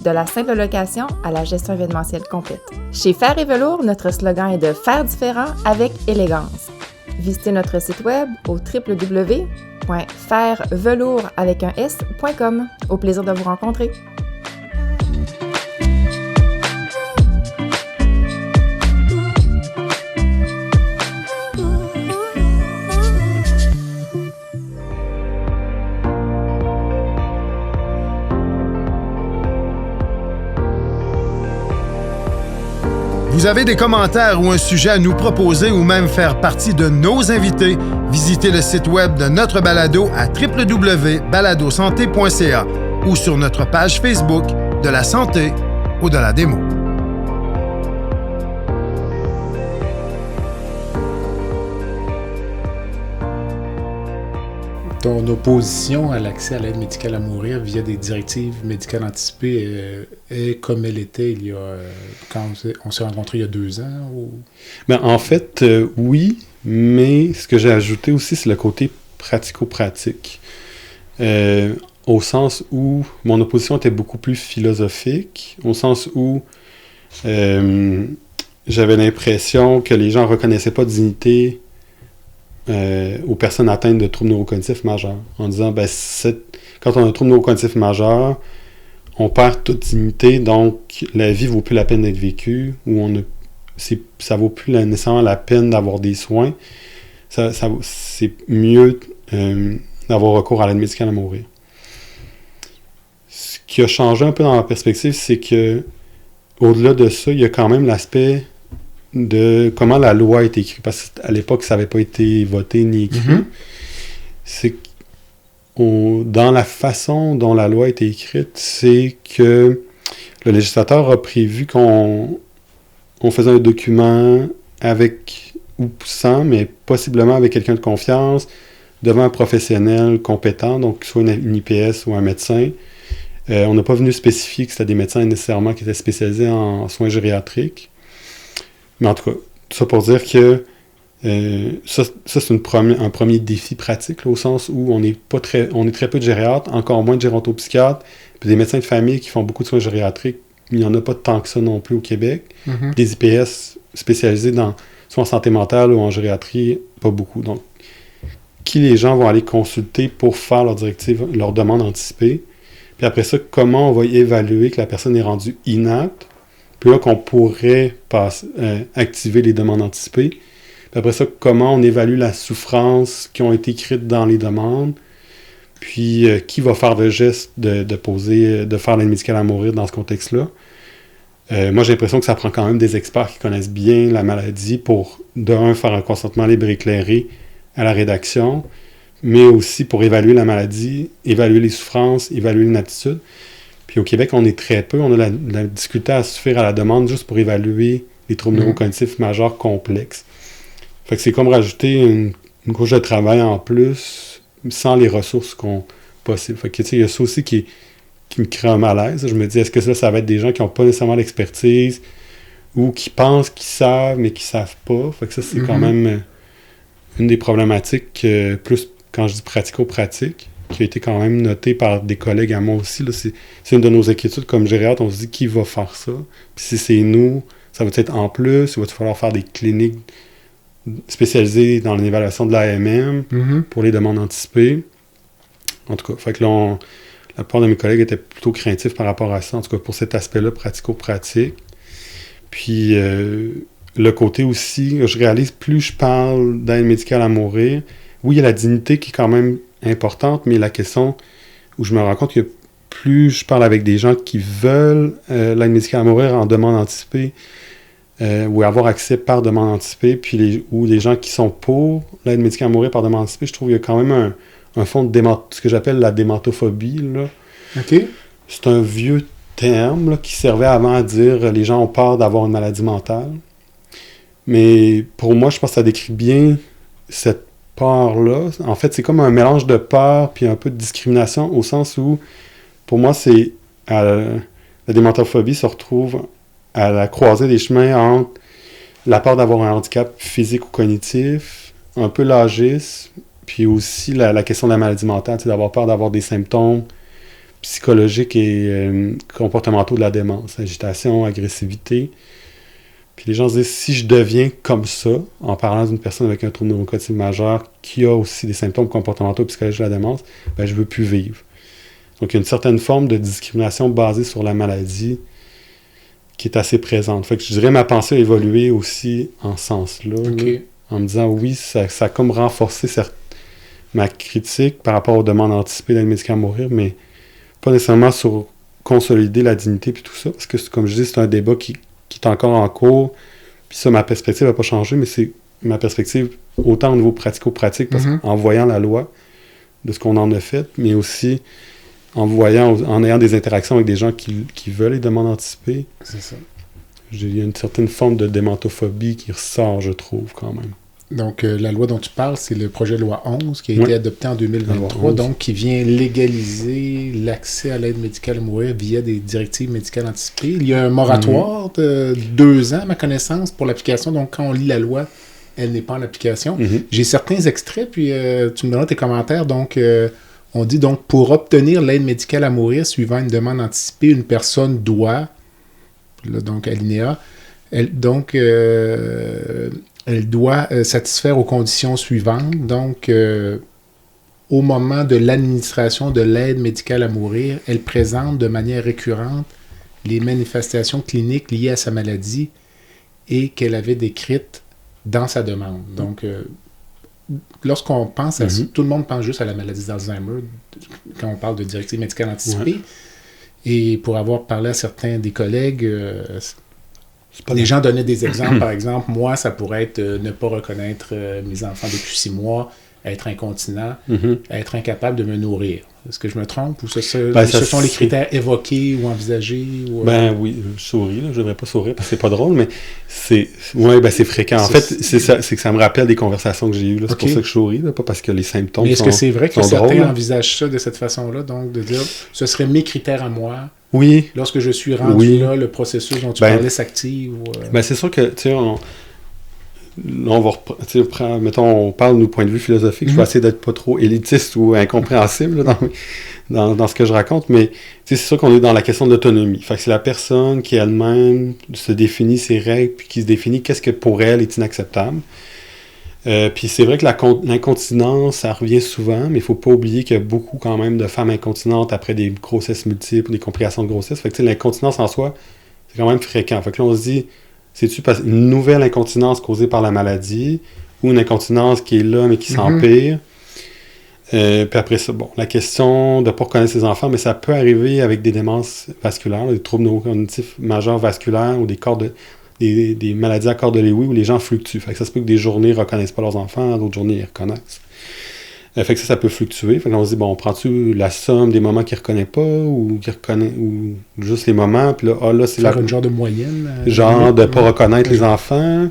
De la simple location à la gestion événementielle complète. Chez Fer et Velours, notre slogan est de faire différent avec élégance. Visitez notre site web au www.fervelours.com. Au plaisir de vous rencontrer. Vous avez des commentaires ou un sujet à nous proposer ou même faire partie de nos invités, visitez le site web de notre balado à www.baladosanté.ca ou sur notre page Facebook de la santé au-delà des mots. ton opposition à l'accès à l'aide médicale à mourir via des directives médicales anticipées est comme elle était quand on s'est rencontrés il y a 2 ans? Ou... Ben, en fait, oui, mais ce que j'ai ajouté aussi, c'est le côté pratico-pratique. Au sens où mon opposition était beaucoup plus philosophique, au sens où j'avais l'impression que les gens ne reconnaissaient pas de dignité aux personnes atteintes de troubles neurocognitifs majeurs, en disant, quand on a un trouble neurocognitif majeur, on perd toute dignité, donc la vie ne vaut plus la peine d'être vécue, ou ça ne vaut plus nécessairement la peine d'avoir des soins. C'est mieux d'avoir recours à l'aide médicale à mourir. Ce qui a changé un peu dans ma perspective, c'est que au-delà de ça, il y a quand même l'aspect de comment la loi est écrite, parce qu'à l'époque, ça n'avait pas été voté ni écrit. Mm-hmm. C'est dans la façon dont la loi a été écrite, c'est que le législateur a prévu qu'on faisait un document avec ou sans, mais possiblement avec quelqu'un de confiance, devant un professionnel compétent, donc soit une IPS ou un médecin. On n'a pas venu spécifier que c'était des médecins nécessairement qui étaient spécialisés en soins gériatriques. Mais en tout cas, tout ça pour dire que ça c'est un premier défi pratique, là, au sens où on est très peu de gériatres, encore moins de gérontopsychiatres, puis des médecins de famille qui font beaucoup de soins gériatriques, il n'y en a pas tant que ça non plus au Québec. Mm-hmm. Des IPS spécialisés soit en santé mentale ou en gériatrie, pas beaucoup. Donc, qui les gens vont aller consulter pour faire leur directive, leur demande anticipée. Puis après ça, comment on va évaluer que la personne est rendue inapte. Puis là, qu'on pourrait activer les demandes anticipées. Puis après ça, comment on évalue la souffrance qui ont été écrites dans les demandes. Puis qui va faire le geste de faire l'aide médicale à mourir dans ce contexte-là. Moi, j'ai l'impression que ça prend quand même des experts qui connaissent bien la maladie pour, faire un consentement libre et éclairé à la rédaction, mais aussi pour évaluer la maladie, évaluer les souffrances, évaluer l'inaptitude. Puis au Québec, on est très peu. On a la difficulté à suffire à la demande juste pour évaluer les troubles neurocognitifs majeurs complexes. Fait que c'est comme rajouter une couche de travail en plus sans les ressources possibles. Fait que tu sais, il y a ça aussi qui me crée un malaise. Je me dis, est-ce que ça va être des gens qui n'ont pas nécessairement l'expertise ou qui pensent qu'ils savent, mais qui ne savent pas? Fait que ça, c'est quand même une des problématiques, plus quand je dis pratico-pratique, qui a été quand même notée par des collègues à moi aussi. Là, c'est une de nos inquiétudes comme gériatre. On se dit, qui va faire ça? Puis si c'est nous, ça va être en plus, il va falloir faire des cliniques spécialisées dans l'évaluation de l'AMM pour les demandes anticipées. En tout cas, fait que là, la plupart de mes collègues étaient plutôt craintifs par rapport à ça, en tout cas pour cet aspect-là pratico-pratique. Puis le côté aussi, je réalise, plus je parle d'aide médicale à mourir, oui, il y a la dignité qui est quand même importante, mais la question où je me rends compte que plus je parle avec des gens qui veulent l'aide médicale à mourir en demande anticipée, ou avoir accès par demande anticipée, ou les gens qui sont pour l'aide médicale à mourir par demande anticipée, je trouve qu'il y a quand même un fond de ce que j'appelle la démentophobie. Là. OK. C'est un vieux terme là, qui servait avant à dire les gens ont peur d'avoir une maladie mentale. Mais pour moi, je pense que ça décrit bien cette peur-là. En fait, c'est comme un mélange de peur puis un peu de discrimination au sens où, pour moi, la démentophobie se retrouve à la croisée des chemins entre la peur d'avoir un handicap physique ou cognitif, un peu l'agisme, puis aussi la question de la maladie mentale, c'est d'avoir peur d'avoir des symptômes psychologiques et comportementaux de la démence, agitation, agressivité. Puis les gens se disent, si je deviens comme ça, en parlant d'une personne avec un trouble neurocognitif majeur qui a aussi des symptômes comportementaux et psychologiques de la démence, ben je veux plus vivre. Donc il y a une certaine forme de discrimination basée sur la maladie qui est assez présente. Fait que je dirais ma pensée a évolué aussi en ce sens-là, okay. Là, en me disant oui, ça a comme renforcé ma critique par rapport aux demandes anticipées d'aide médicale à mourir, mais pas nécessairement sur consolider la dignité puis tout ça, parce que comme je dis, c'est un débat qui est encore en cours, puis ça, ma perspective n'a pas changé, mais c'est ma perspective autant au niveau pratico-pratique, parce qu'en voyant la loi de ce qu'on en a fait, mais aussi en ayant des interactions avec des gens qui veulent les demandes anticipées. C'est ça. Il y a une certaine forme de démentophobie qui ressort, je trouve, quand même. Donc, la loi dont tu parles, c'est le projet de loi 11 qui a été adopté en 2023, donc qui vient légaliser l'accès à l'aide médicale à mourir via des directives médicales anticipées. Il y a un moratoire de 2 ans, à ma connaissance, pour l'application. Donc, quand on lit la loi, elle n'est pas en application. J'ai certains extraits, puis tu me donneras tes commentaires. Donc, on dit donc, pour obtenir l'aide médicale à mourir suivant une demande anticipée, une personne doit, là, donc alinéa, elle doit satisfaire aux conditions suivantes. Donc, au moment de l'administration de l'aide médicale à mourir, elle présente de manière récurrente les manifestations cliniques liées à sa maladie et qu'elle avait décrites dans sa demande. Donc, lorsqu'on pense à ça, tout le monde pense juste à la maladie d'Alzheimer quand on parle de directive médicale anticipée. Et pour avoir parlé à certains des collègues... les gens donnaient des exemples. Par exemple, moi, ça pourrait être ne pas reconnaître mes enfants depuis 6 mois, être incontinent, être incapable de me nourrir. Est-ce que je me trompe ou ce sont les critères évoqués ou envisagés? Ben oui, je souris, là. Je ne devrais pas sourire parce que c'est pas drôle, mais c'est fréquent. En fait, c'est que ça me rappelle des conversations que j'ai eues. Là. C'est pour ça que je souris, là, pas parce que les symptômes sont. Mais est-ce que c'est vrai que certains drôles, envisagent ça de cette façon-là, donc de dire ce seraient mes critères à moi? Oui. Lorsque je suis rendu là, le processus dont tu parlais s'active? Ben c'est sûr que, tu sais, on va mettons, on parle du point de vue philosophique. Je vais essayer d'être pas trop élitiste ou incompréhensible là, dans ce que je raconte, mais c'est sûr qu'on est dans la question de l'autonomie. Fait que c'est la personne qui elle-même se définit ses règles, puis qui se définit qu'est-ce que pour elle est inacceptable. Puis c'est vrai que l'incontinence, ça revient souvent, mais il faut pas oublier qu'il y a beaucoup quand même de femmes incontinentes après des grossesses multiples, des complications de grossesse. Fait que l'incontinence en soi, c'est quand même fréquent. Fait que là, on se dit, c'est-tu une nouvelle incontinence causée par la maladie ou une incontinence qui est là mais qui s'empire? Puis après ça, bon, la question de ne pas reconnaître ses enfants, mais ça peut arriver avec des démences vasculaires, des troubles neurocognitifs majeurs vasculaires ou des maladies à corps de Lewy où les gens fluctuent. Fait que ça se peut que des journées ne reconnaissent pas leurs enfants, d'autres journées ils reconnaissent. Fait que ça peut fluctuer. Fait que là, on se dit, bon, on prend-tu la somme des moments qu'il ne reconnaît pas ou qu'il reconnaît, ou juste les moments, puis là, c'est faire une genre de moyenne. Genre de ne pas reconnaître les enfants.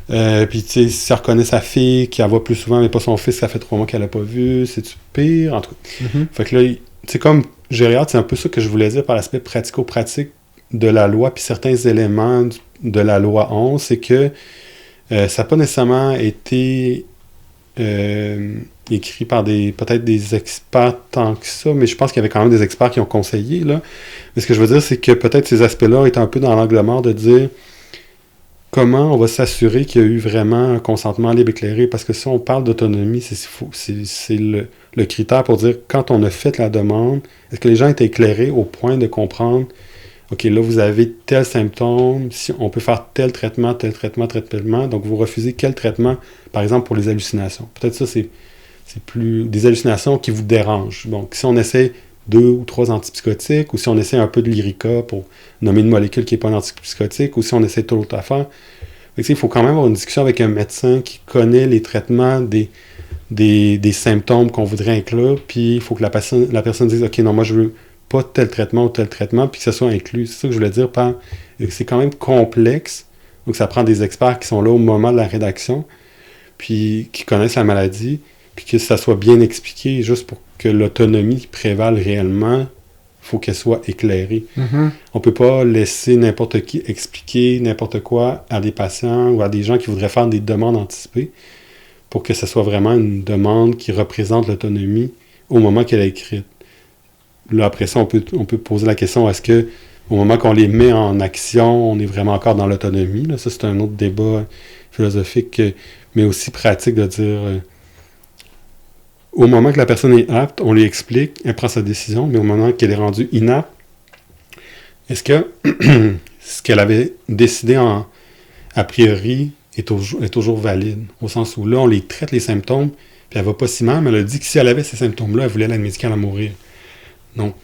Puis, tu sais, si elle reconnaît sa fille, qui la voit plus souvent, mais pas son fils, ça fait 3 mois qu'elle l'a pas vu, c'est-tu pire? En tout cas. Fait que là, tu sais, comme gériatre, c'est un peu ça que je voulais dire par l'aspect pratico-pratique de la loi, puis certains éléments de la loi 11, c'est que ça n'a pas nécessairement été écrit par peut-être des experts tant que ça, mais je pense qu'il y avait quand même des experts qui ont conseillé, là. Mais ce que je veux dire, c'est que peut-être ces aspects-là étaient un peu dans l'angle mort de dire comment on va s'assurer qu'il y a eu vraiment un consentement libre éclairé, parce que si on parle d'autonomie, c'est le critère pour dire quand on a fait la demande, est-ce que les gens étaient éclairés au point de comprendre OK, là, vous avez tel symptôme, si on peut faire tel traitement, donc vous refusez quel traitement, par exemple, pour les hallucinations. Peut-être ça, c'est plus des hallucinations qui vous dérangent. Donc, si on essaie 2 ou 3 antipsychotiques, ou si on essaie un peu de Lyrica pour nommer une molécule qui n'est pas un antipsychotique, ou si on essaie toute autre affaire. Il faut quand même avoir une discussion avec un médecin qui connaît les traitements des symptômes qu'on voudrait inclure, puis il faut que la personne dise « OK, non, moi, je veux pas tel traitement ou tel traitement, puis que ça soit inclus. » C'est ça que je voulais dire par... C'est quand même complexe, donc ça prend des experts qui sont là au moment de la rédaction, puis qui connaissent la maladie, puis que ça soit bien expliqué, juste pour que l'autonomie prévale réellement, il faut qu'elle soit éclairée. On peut pas laisser n'importe qui expliquer n'importe quoi à des patients ou à des gens qui voudraient faire des demandes anticipées pour que ce soit vraiment une demande qui représente l'autonomie au moment qu'elle est écrite. Là, après ça, on peut poser la question, est-ce que au moment qu'on les met en action, on est vraiment encore dans l'autonomie? Là, ça, c'est un autre débat philosophique, mais aussi pratique de dire... au moment que la personne est apte, on lui explique, elle prend sa décision, mais au moment qu'elle est rendue inapte, est-ce que ce qu'elle avait décidé a priori est toujours valide? Au sens où là, on les traite les symptômes, puis elle va pas si mal, mais elle a dit que si elle avait ces symptômes-là, elle voulait l'aide médicale à mourir. Donc,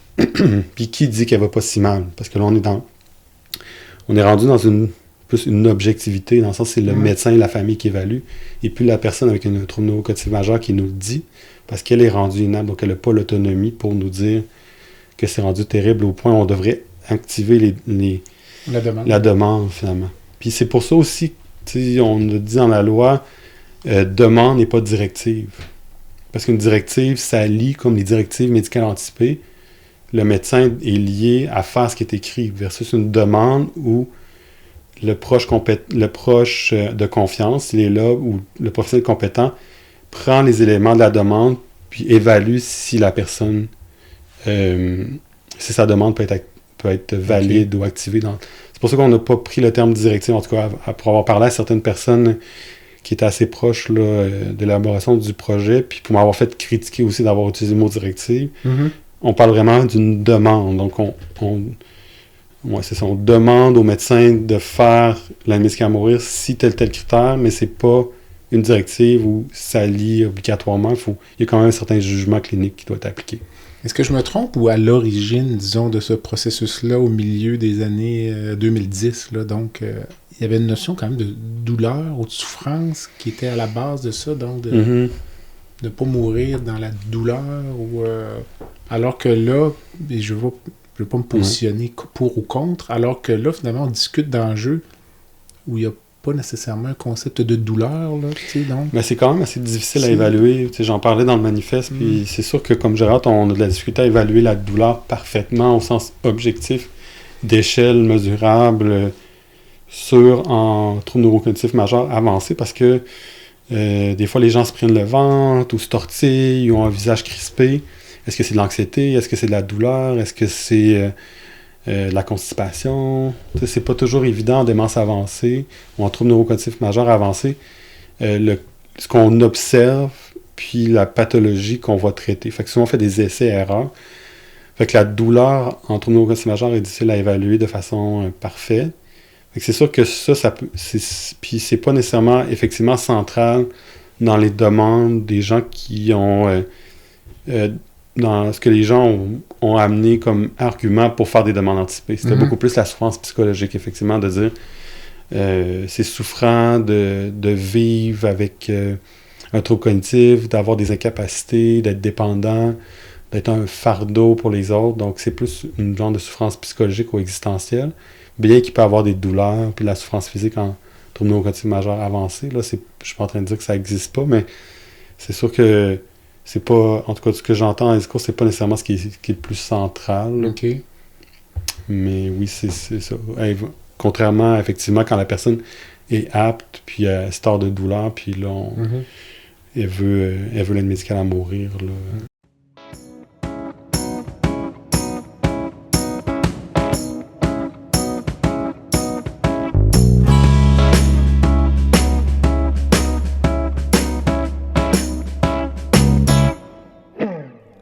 puis qui dit qu'elle va pas si mal? Parce que là, on est rendu dans plus une objectivité, dans le sens que c'est le médecin et la famille qui évaluent, et puis la personne avec un trouble neurocognitif majeur qui nous le dit, parce qu'elle est rendue inapte, donc elle n'a pas l'autonomie pour nous dire que c'est rendu terrible au point où on devrait activer la demande, finalement. Puis c'est pour ça aussi, on a dit dans la loi, demande et pas directive. Parce qu'une directive, ça lie comme les directives médicales anticipées. Le médecin est lié à faire ce qui est écrit, versus une demande où le proche de confiance, il est là, où le professionnel compétent prend les éléments de la demande, puis évalue si la personne, si sa demande peut être valide ou activée. C'est pour ça qu'on n'a pas pris le terme directive, en tout cas, pour avoir parlé à certaines personnes qui étaient assez proches là, de l'élaboration du projet, puis pour m'avoir fait critiquer aussi d'avoir utilisé le mot directive. Mm-hmm. On parle vraiment d'une demande. Donc, c'est ça, on demande au médecin de faire l'aide médicale à mourir si tel critère, mais c'est pas une directive où ça lie obligatoirement. Il y a quand même un certain jugement clinique qui doit être appliqué. Est-ce que je me trompe ou à l'origine, disons, de ce processus-là, au milieu des années 2010, là, donc, il y avait une notion quand même de douleur ou de souffrance qui était à la base de ça, donc de ne pas mourir dans la douleur, ou alors que là, et je ne veux pas me positionner pour ou contre, alors que là, finalement, on discute d'enjeux où il n'y a pas nécessairement un concept de douleur, là, tu sais, donc... Mais c'est quand même assez difficile à évaluer. Tu sais, j'en parlais dans le manifeste, puis c'est sûr que, comme Gérard, on a de la difficulté à évaluer la douleur parfaitement au sens objectif, d'échelle mesurable, en trouble neurocognitif majeur avancé, parce que des fois, les gens se prennent le ventre, ou se tortillent, ou ont un visage crispé. Est-ce que c'est de l'anxiété? Est-ce que c'est de la douleur? Est-ce que c'est de la constipation? Tu sais, c'est pas toujours évident en démence avancée ou en trouble neurocognitif majeur avancé. Ce qu'on observe, puis la pathologie qu'on va traiter. Fait que souvent, on fait des essais-erreurs. Fait que la douleur en trouble neurocognitif majeur est difficile à évaluer de façon parfaite. Fait que c'est sûr que ça peut... Puis c'est pas nécessairement, effectivement, central dans les demandes des gens qui ont... dans ce que les gens ont amené comme argument pour faire des demandes anticipées. C'était beaucoup plus la souffrance psychologique, effectivement, de dire c'est souffrant de vivre avec un trouble cognitif, d'avoir des incapacités, d'être dépendant, d'être un fardeau pour les autres. Donc, c'est plus une genre de souffrance psychologique ou existentielle, bien qu'il peut avoir des douleurs, puis de la souffrance physique en trouble neurocognitif majeur avancé. Là, je suis pas en train de dire que ça n'existe pas, mais c'est sûr que c'est pas, en tout cas, ce que j'entends dans les discours, c'est pas nécessairement ce qui est le plus central. OK. Mais oui, c'est ça. Contrairement, effectivement, quand la personne est apte, puis elle se tord de douleur, puis là, elle veut l'aide médicale à mourir, là.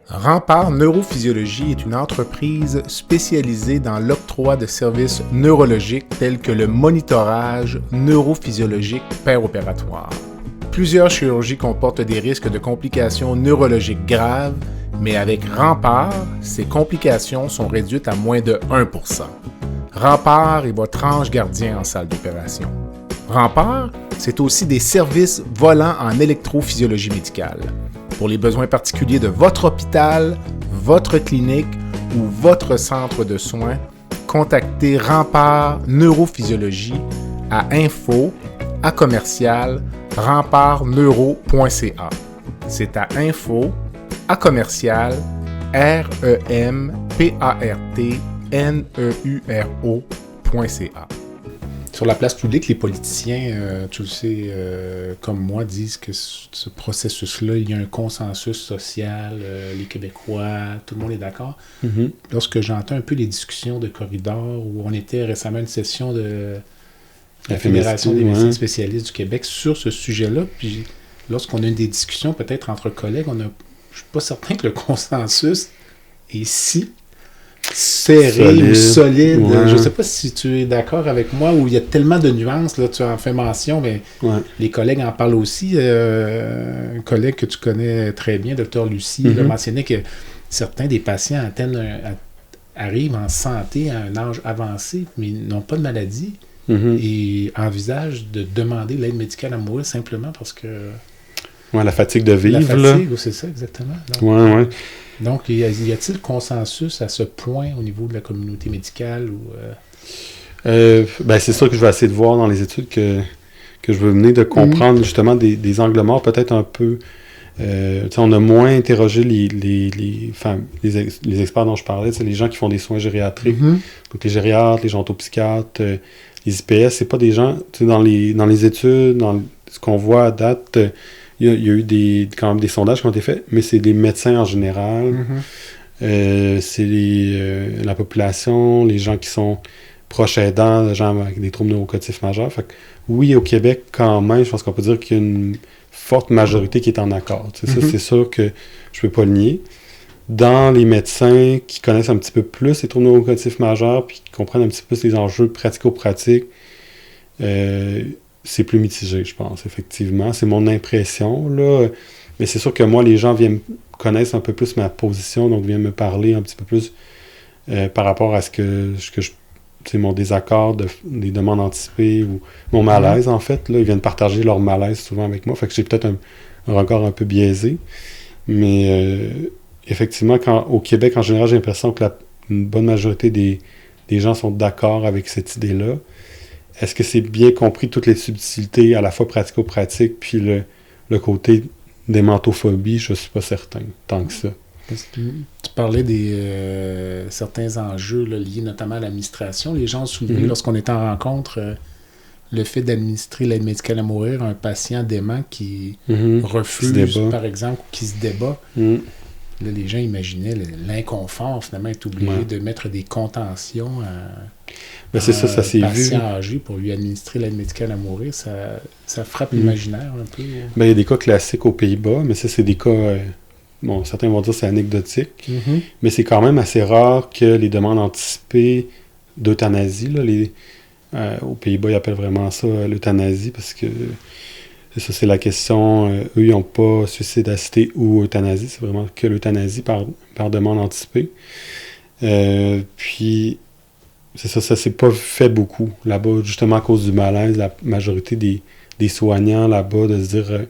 Rempart Neurophysiologie est une entreprise spécialisée dans l'octroi de services neurologiques tels que le monitorage neurophysiologique péropératoire. Plusieurs chirurgies comportent des risques de complications neurologiques graves, mais avec Rempart, ces complications sont réduites à moins de 1%. Rempart est votre ange gardien en salle d'opération. Rempart, c'est aussi des services volants en électrophysiologie médicale. Pour les besoins particuliers de votre hôpital, votre clinique ou votre centre de soins, contactez Rempart Neurophysiologie à info@rempartneuro.ca. C'est à info@rempartneuro.ca. Sur la place publique, les politiciens, tu le sais, comme moi, disent que ce processus-là, il y a un consensus social, les Québécois, tout le monde est d'accord. Mm-hmm. Lorsque j'entends un peu les discussions de corridor, où on était récemment à une session de la Fédération des médecins spécialistes du Québec sur ce sujet-là, puis lorsqu'on a des discussions peut-être entre collègues, je ne suis pas certain que le consensus est si serré ou solide. Ouais. Je ne sais pas si tu es d'accord avec moi, où il y a tellement de nuances, là, tu en fais mention, mais les collègues en parlent aussi. Un collègue que tu connais très bien, Dr Lucie, il a mentionné que certains des patients arrivent en santé à un âge avancé, mais n'ont pas de maladie et envisagent de demander l'aide médicale à mourir simplement parce que... Ouais, la fatigue de vivre. La fatigue, c'est ça, exactement. Donc, donc, y a-t-il consensus à ce point au niveau de la communauté médicale? Ou c'est sûr que je vais essayer de voir dans les études que que je veux mener, de comprendre justement des angles morts peut-être un peu... on a moins interrogé les experts dont je parlais, les gens qui font des soins gériatriques, donc les gériatres, les gerontopsychiatres, les IPS, c'est pas des gens, dans les études, dans ce qu'on voit à date, il y a eu quand même des sondages qui ont été faits, mais c'est des médecins en général, c'est la population, les gens qui sont proches aidants, les gens avec des troubles neurocognitifs majeurs. Fait que, oui, au Québec, quand même, je pense qu'on peut dire qu'il y a une forte majorité qui est en accord. Ça, c'est sûr que je peux pas le nier. Dans les médecins qui connaissent un petit peu plus les troubles neurocognitifs majeurs puis qui comprennent un petit peu plus les enjeux pratico-pratiques, c'est plus mitigé, je pense, effectivement. C'est mon impression, là. Mais c'est sûr que moi, les gens connaissent un peu plus ma position, donc viennent me parler un petit peu plus par rapport à ce que je c'est mon désaccord des demandes anticipées ou mon malaise, en fait. Là, ils viennent partager leur malaise souvent avec moi. Fait que j'ai peut-être un regard un peu biaisé. Mais effectivement, au Québec, en général, j'ai l'impression que une bonne majorité des gens sont d'accord avec cette idée-là. Est-ce que c'est bien compris toutes les subtilités, à la fois pratico-pratiques, puis le côté démentophobie? Je suis pas certain, tant que ça. Tu parlais des certains enjeux là, liés notamment à l'administration. Les gens ont soulevé, lorsqu'on était en rencontre, le fait d'administrer l'aide médicale à mourir à un patient dément qui refuse, par exemple, ou qui se débat. Là, les gens imaginaient l'inconfort, finalement, être obligé de mettre des contentions à c'est ça s'est un vu. patient âgé pour lui administrer l'aide médicale à mourir. Ça frappe l'imaginaire un peu. Il y a des cas classiques aux Pays-Bas, mais ça, c'est des cas... Bon, certains vont dire que c'est anecdotique, mais c'est quand même assez rare que les demandes anticipées d'euthanasie, là, aux Pays-Bas, ils appellent vraiment ça l'euthanasie, parce que ça, c'est la question, eux, ils n'ont pas suicide assisté ou euthanasie, c'est vraiment que l'euthanasie par demande anticipée. Puis, c'est ça s'est pas fait beaucoup là-bas, justement à cause du malaise, la majorité des soignants là-bas, de se dire...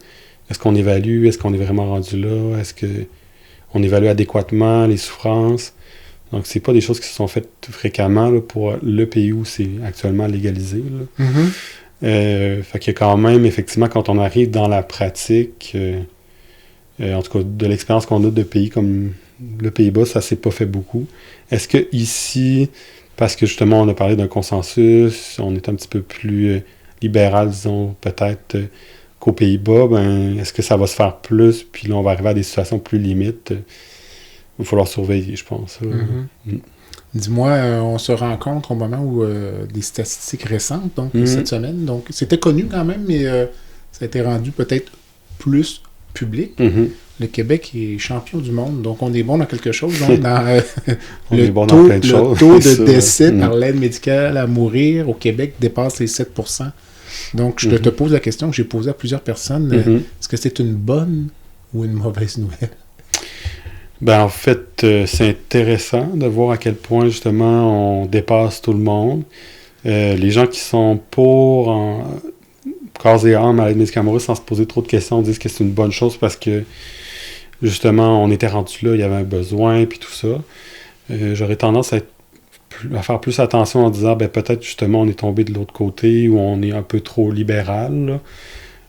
Est-ce qu'on évalue? Est-ce qu'on est vraiment rendu là? Est-ce qu'on évalue adéquatement les souffrances? Donc, c'est pas des choses qui se sont faites fréquemment là, pour le pays où c'est actuellement légalisé. Fait qu'il y a quand même, effectivement, quand on arrive dans la pratique, en tout cas, de l'expérience qu'on a de pays comme le Pays-Bas, ça s'est pas fait beaucoup. Est-ce que ici, parce que justement, on a parlé d'un consensus, on est un petit peu plus libéral, disons, peut-être... qu'aux Pays-Bas, est-ce que ça va se faire plus, puis là, on va arriver à des situations plus limites? Il va falloir surveiller, je pense. Dis-moi, on se rencontre au moment où des statistiques récentes, donc cette semaine, donc c'était connu quand même, mais ça a été rendu peut-être plus public. Le Québec est champion du monde, donc on est bon dans quelque chose, donc dans le taux de décès par l'aide médicale à mourir au Québec dépasse les 7%. Donc, je te pose la question que j'ai posée à plusieurs personnes. Est-ce que c'est une bonne ou une mauvaise nouvelle? En fait, c'est intéressant de voir à quel point, justement, on dépasse tout le monde. Les gens qui sont pour corps et âme à l'aide médicale à mourir sans se poser trop de questions disent que c'est une bonne chose parce que, justement, on était rendu là, il y avait un besoin, puis tout ça. J'aurais tendance à faire plus attention en disant peut-être justement on est tombé de l'autre côté ou on est un peu trop libéral.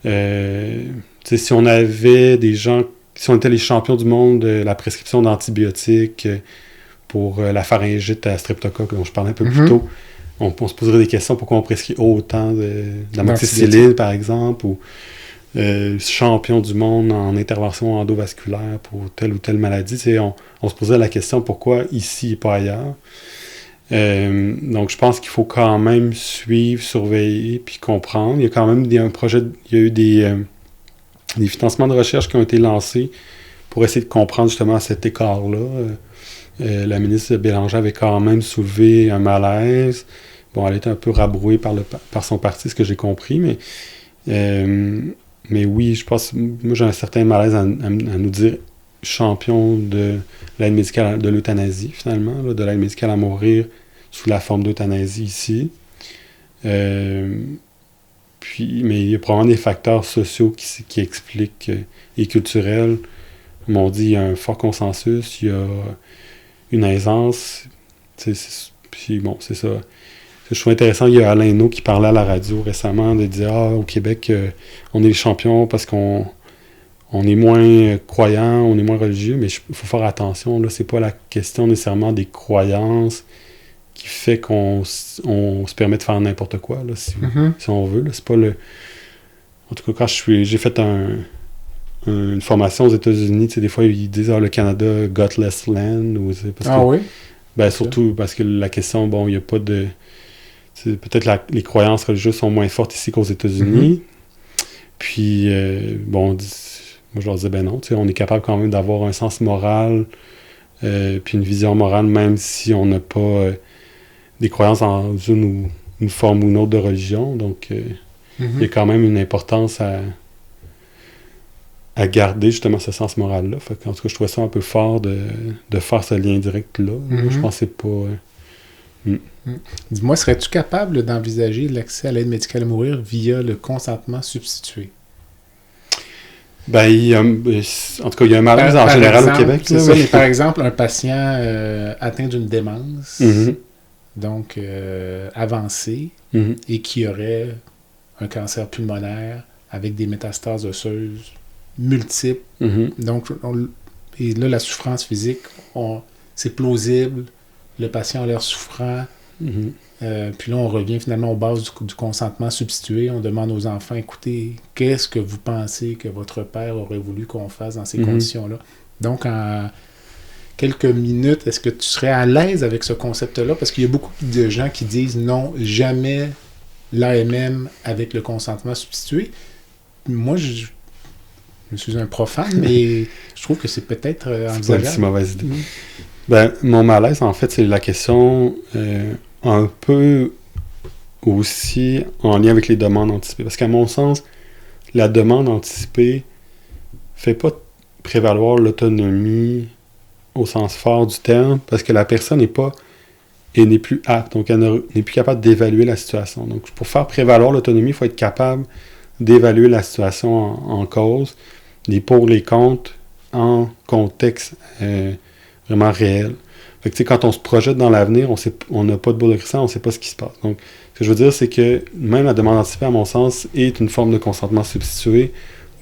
Si on avait des gens, si on était les champions du monde de la prescription d'antibiotiques pour la pharyngite à streptocoque dont je parlais un peu plus tôt, on se poserait des questions pourquoi on prescrit autant de l'amoxicilline par exemple, ou champion du monde en intervention endovasculaire pour telle ou telle maladie. On se poserait la question pourquoi ici et pas ailleurs. Donc, je pense qu'il faut quand même suivre, surveiller, puis comprendre. Il y a quand même il y a eu des financements de recherche qui ont été lancés pour essayer de comprendre justement cet écart-là. La ministre Bélanger avait quand même soulevé un malaise. Bon, elle était un peu rabrouée par son parti, ce que j'ai compris, mais oui, je pense, moi j'ai un certain malaise à nous dire champion de l'aide médicale, de l'euthanasie, finalement, de l'aide médicale à mourir sous la forme d'euthanasie ici. Mais il y a probablement des facteurs sociaux qui expliquent, et culturels. Comme on dit, il y a un fort consensus, il y a une aisance. Puis bon, c'est ça. je trouve intéressant, il y a Alain Hainaut qui parlait à la radio récemment, de dire « Ah, au Québec, on est les champions parce qu'on est moins croyants, on est moins religieux, mais il faut faire attention, là, c'est pas la question nécessairement des croyances qui fait qu'on se permet de faire n'importe quoi, là, si on veut. Là. C'est pas le... En tout cas, quand j'ai fait une formation aux États-Unis, des fois, ils disent « Ah, le Canada, godless land », ou parce que, oui? Ben, surtout parce que la question, bon, il n'y a pas de... Peut-être les croyances religieuses sont moins fortes ici qu'aux États-Unis. Puis, bon, moi, je leur disais, ben non, on est capable quand même d'avoir un sens moral, puis une vision morale, même si on n'a pas des croyances dans une forme ou une autre de religion. Donc, il y a quand même une importance à garder justement ce sens moral-là. En tout cas, je trouvais ça un peu fort de faire ce lien direct-là. Je pensais pas... Dis-moi, serais-tu capable d'envisager l'accès à l'aide médicale à mourir via le consentement substitué? Ben, en tout cas, il y a un malaise en général au Québec. C'est ça, mais par exemple, un patient atteint d'une démence, donc avancée, et qui aurait un cancer pulmonaire avec des métastases osseuses multiples. Donc, et là, la souffrance physique, c'est plausible. Le patient a l'air souffrant. Puis là, on revient finalement aux bases du consentement substitué. On demande aux enfants, écoutez, qu'est-ce que vous pensez que votre père aurait voulu qu'on fasse dans ces conditions-là? Donc, en quelques minutes, est-ce que tu serais à l'aise avec ce concept-là? Parce qu'il y a beaucoup de gens qui disent non, jamais l'AMM avec le consentement substitué. Moi, je suis un profane, mais je trouve que c'est peut-être envisageable. C'est pas une si mauvaise idée. Ben, mon malaise, en fait, c'est la question un peu aussi en lien avec les demandes anticipées. Parce qu'à mon sens, la demande anticipée fait pas prévaloir l'autonomie au sens fort du terme, parce que la personne n'est plus apte, donc elle n'est plus capable d'évaluer la situation. Donc, pour faire prévaloir l'autonomie, il faut être capable d'évaluer la situation en cause, les pour, les contre, en contexte vraiment réel. Fait que, quand on se projette dans l'avenir, on n'a pas de boule de cristal, on ne sait pas ce qui se passe. Donc, ce que je veux dire, c'est que même la demande anticipée, à mon sens, est une forme de consentement substitué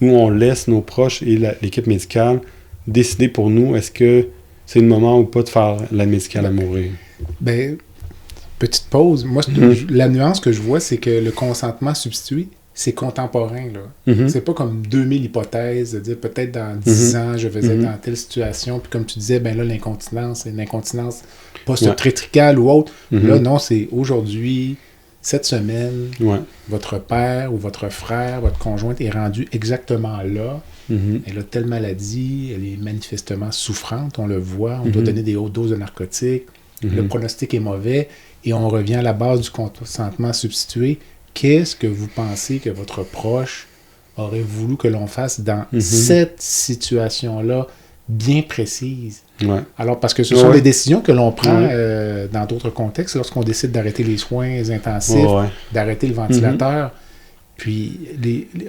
où on laisse nos proches et l'équipe médicale décider pour nous est-ce que c'est le moment ou pas de faire l'aide médicale à mourir. Ben, petite pause. Moi, la nuance que je vois, c'est que le consentement substitué, c'est contemporain, là. C'est pas comme 2000 hypothèses, de dire peut-être dans 10 ans, je faisais dans telle situation, puis comme tu disais, ben là, l'incontinence, c'est une incontinence post-tritricale ou autre. Là, non, c'est aujourd'hui, cette semaine, votre père ou votre frère, votre conjointe est rendu exactement là. Elle a telle maladie, elle est manifestement souffrante, on le voit, on doit donner des hautes doses de narcotiques, le pronostic est mauvais, et on revient à la base du consentement substitué. Qu'est-ce que vous pensez que votre proche aurait voulu que l'on fasse dans cette situation-là bien précise? Alors, parce que ce sont des décisions que l'on prend dans d'autres contextes, lorsqu'on décide d'arrêter les soins intensifs, d'arrêter le ventilateur. Puis,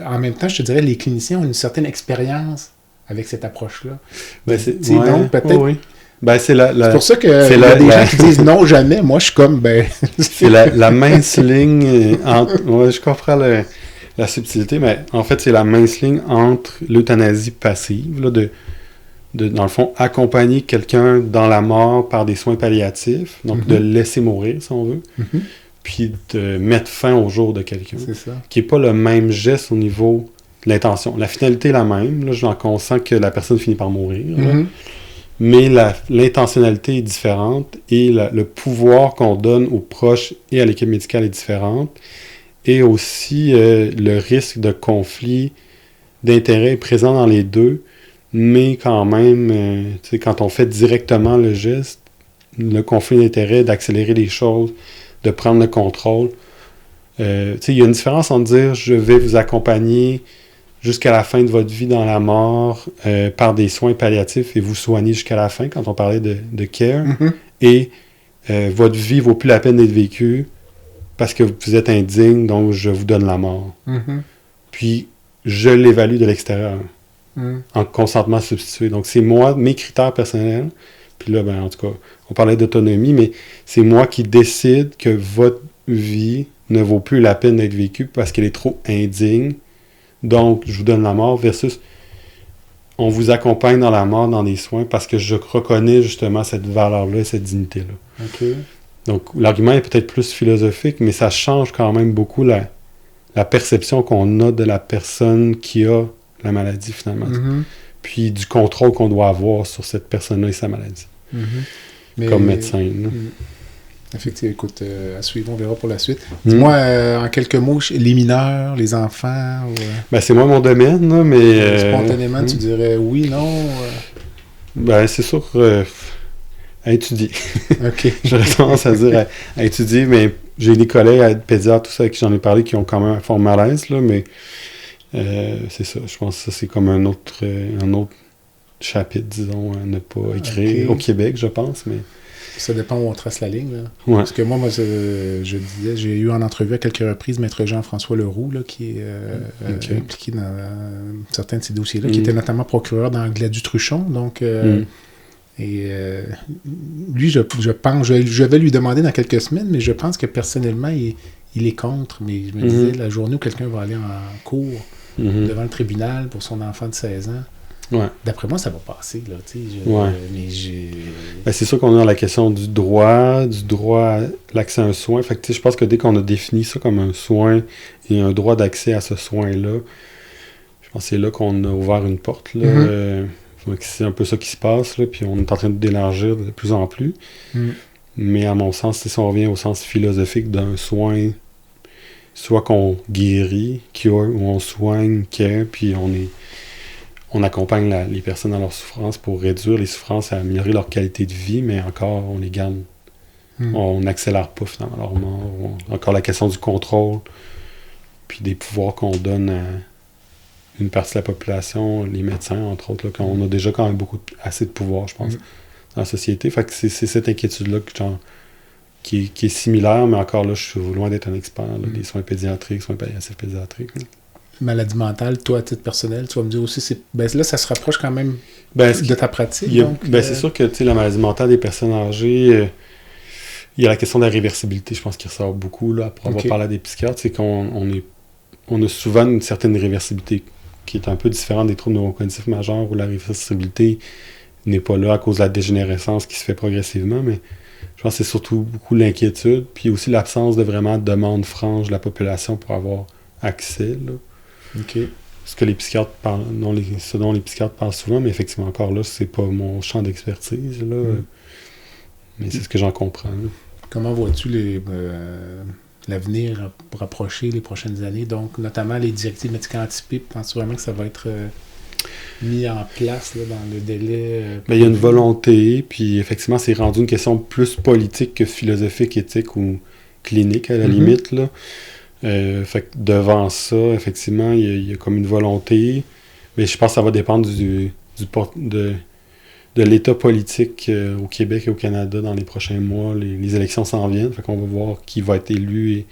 en même temps, je te dirais, les cliniciens ont une certaine expérience avec cette approche-là. Ben, donc, peut-être... Ben, c'est pour ça qu'il y a des gens qui disent non, jamais. Moi, je suis comme, c'est la mince ligne entre... Ouais, je comprends la subtilité, mais en fait, c'est la mince ligne entre l'euthanasie passive, là, de dans le fond, accompagner quelqu'un dans la mort par des soins palliatifs, donc de le laisser mourir, si on veut, puis de mettre fin au jour de quelqu'un. C'est ça. Qui n'est pas le même geste au niveau de l'intention. La finalité est la même, là, genre qu'on sent que la personne finit par mourir, là. Mais l'intentionnalité est différente et le pouvoir qu'on donne aux proches et à l'équipe médicale est différente. Et aussi, le risque de conflit d'intérêt est présent dans les deux, mais quand même, quand on fait directement le geste, le conflit d'intérêt, d'accélérer les choses, de prendre le contrôle. Il y a une différence entre dire « je vais vous accompagner » jusqu'à la fin de votre vie dans la mort par des soins palliatifs et vous soigner jusqu'à la fin, quand on parlait de care, et votre vie vaut plus la peine d'être vécue parce que vous êtes indigne, donc je vous donne la mort. Puis, je l'évalue de l'extérieur, en consentement substitué. Donc, c'est moi, mes critères personnels, puis là, ben, en tout cas, on parlait d'autonomie, mais c'est moi qui décide que vie ne vaut plus la peine d'être vécue parce qu'elle est trop indigne. Donc, je vous donne la mort versus on vous accompagne dans la mort, dans des soins, parce que je reconnais justement cette valeur-là et cette dignité-là. OK. Donc, l'argument est peut-être plus philosophique, mais ça change quand même beaucoup la perception qu'on a de la personne qui a la maladie, finalement. Mm-hmm. Puis du contrôle qu'on doit avoir sur cette personne-là et sa maladie. Mm-hmm. Mais, comme médecin. Là. Effectivement, écoute, à suivre, on verra pour la suite. Dis-moi, en quelques mots, les mineurs, les enfants... Ou, ben, c'est moi mon domaine, là, mais... spontanément, tu dirais oui, non? Ben, c'est sûr, à étudier. OK. J'aurais tendance à dire à étudier, mais j'ai des collègues pédiatres, tout ça, avec qui j'en ai parlé, qui ont quand même un fort malaise, là, mais c'est ça. Je pense que ça, c'est comme un autre chapitre, disons, à ne pas écrire au Québec, je pense, mais... Ça dépend où on trace la ligne. Là. Ouais. Parce que moi, je disais, j'ai eu en entrevue à quelques reprises Maître Jean-François Leroux, là, qui est impliqué dans certains de ces dossiers-là, qui était notamment procureur dans Gladue-Truchon. Donc, et lui, je pense, je vais lui demander dans quelques semaines, mais je pense que personnellement, il est contre. Mais je me disais, la journée où quelqu'un va aller en cours devant le tribunal pour son enfant de 16 ans, ouais. D'après moi, ça va passer. Là, mais ben, c'est sûr qu'on est dans la question du droit à l'accès à un soin. Fait que, je pense que dès qu'on a défini ça comme un soin et un droit d'accès à ce soin-là, je pense que c'est là qu'on a ouvert une porte. Là. C'est un peu ça qui se passe, là, puis on est en train d'élargir de plus en plus. Mais à mon sens, si on revient au sens philosophique d'un soin, soit qu'on guérit, cure, ou on soigne, care, puis on accompagne les personnes dans leur souffrance pour réduire les souffrances et améliorer leur qualité de vie, mais encore, on les garde. On n'accélère pas finalement leur mort. Encore la question du contrôle, puis des pouvoirs qu'on donne à une partie de la population, les médecins, entre autres, là, quand on a déjà quand même assez de pouvoir, je pense, dans la société. Fait que c'est cette inquiétude-là qui est similaire, mais encore là, je suis loin d'être un expert. Là, des soins pédiatriques, soins palliatifs pédiatriques. Là. Maladie mentale, toi, à titre personnel, tu vas me dire aussi, là, ça se rapproche quand même de ta pratique. C'est sûr que la maladie mentale des personnes âgées, il y a la question de la réversibilité, je pense, qui ressort beaucoup, là, pour avoir parlé à des psychiatres, c'est qu'on a souvent une certaine réversibilité qui est un peu différente des troubles neurocognitifs majeurs, où la réversibilité n'est pas là à cause de la dégénérescence qui se fait progressivement, mais je pense que c'est surtout beaucoup l'inquiétude, puis aussi l'absence de vraiment demande franche de la population pour avoir accès, là. Ce que les psychiatres parlent, ce dont les psychiatres parlent souvent, mais effectivement, encore là, c'est pas mon champ d'expertise, là. Mais c'est ce que j'en comprends. Là. Comment vois-tu l'avenir rapprocher les prochaines années? Donc, notamment les directives médicales anticipées, penses-tu vraiment que ça va être mis en place là, dans le délai? Il y a une volonté, puis effectivement, c'est rendu une question plus politique que philosophique, éthique ou clinique, à la limite, là. Fait que devant ça, effectivement, il y a comme une volonté, mais je pense que ça va dépendre de l'état politique au Québec et au Canada dans les prochains mois. Les élections s'en viennent, fait qu'on va voir qui va être élu et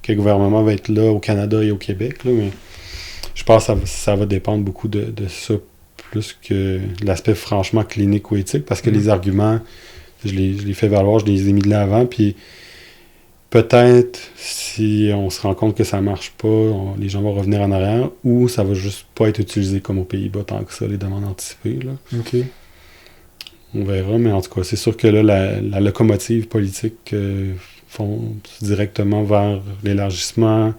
quel gouvernement va être là au Canada et au Québec, là, mais je pense que ça va dépendre beaucoup de ça, plus que de l'aspect franchement clinique ou éthique, parce que les arguments, je les fais valoir, je les ai mis de l'avant, puis peut-être, si on se rend compte que ça marche pas, les gens vont revenir en arrière, ou ça va juste pas être utilisé comme aux Pays-Bas tant que ça, les demandes anticipées. Là. On verra, mais en tout cas, c'est sûr que là, la locomotive politique fonce directement vers l'élargissement,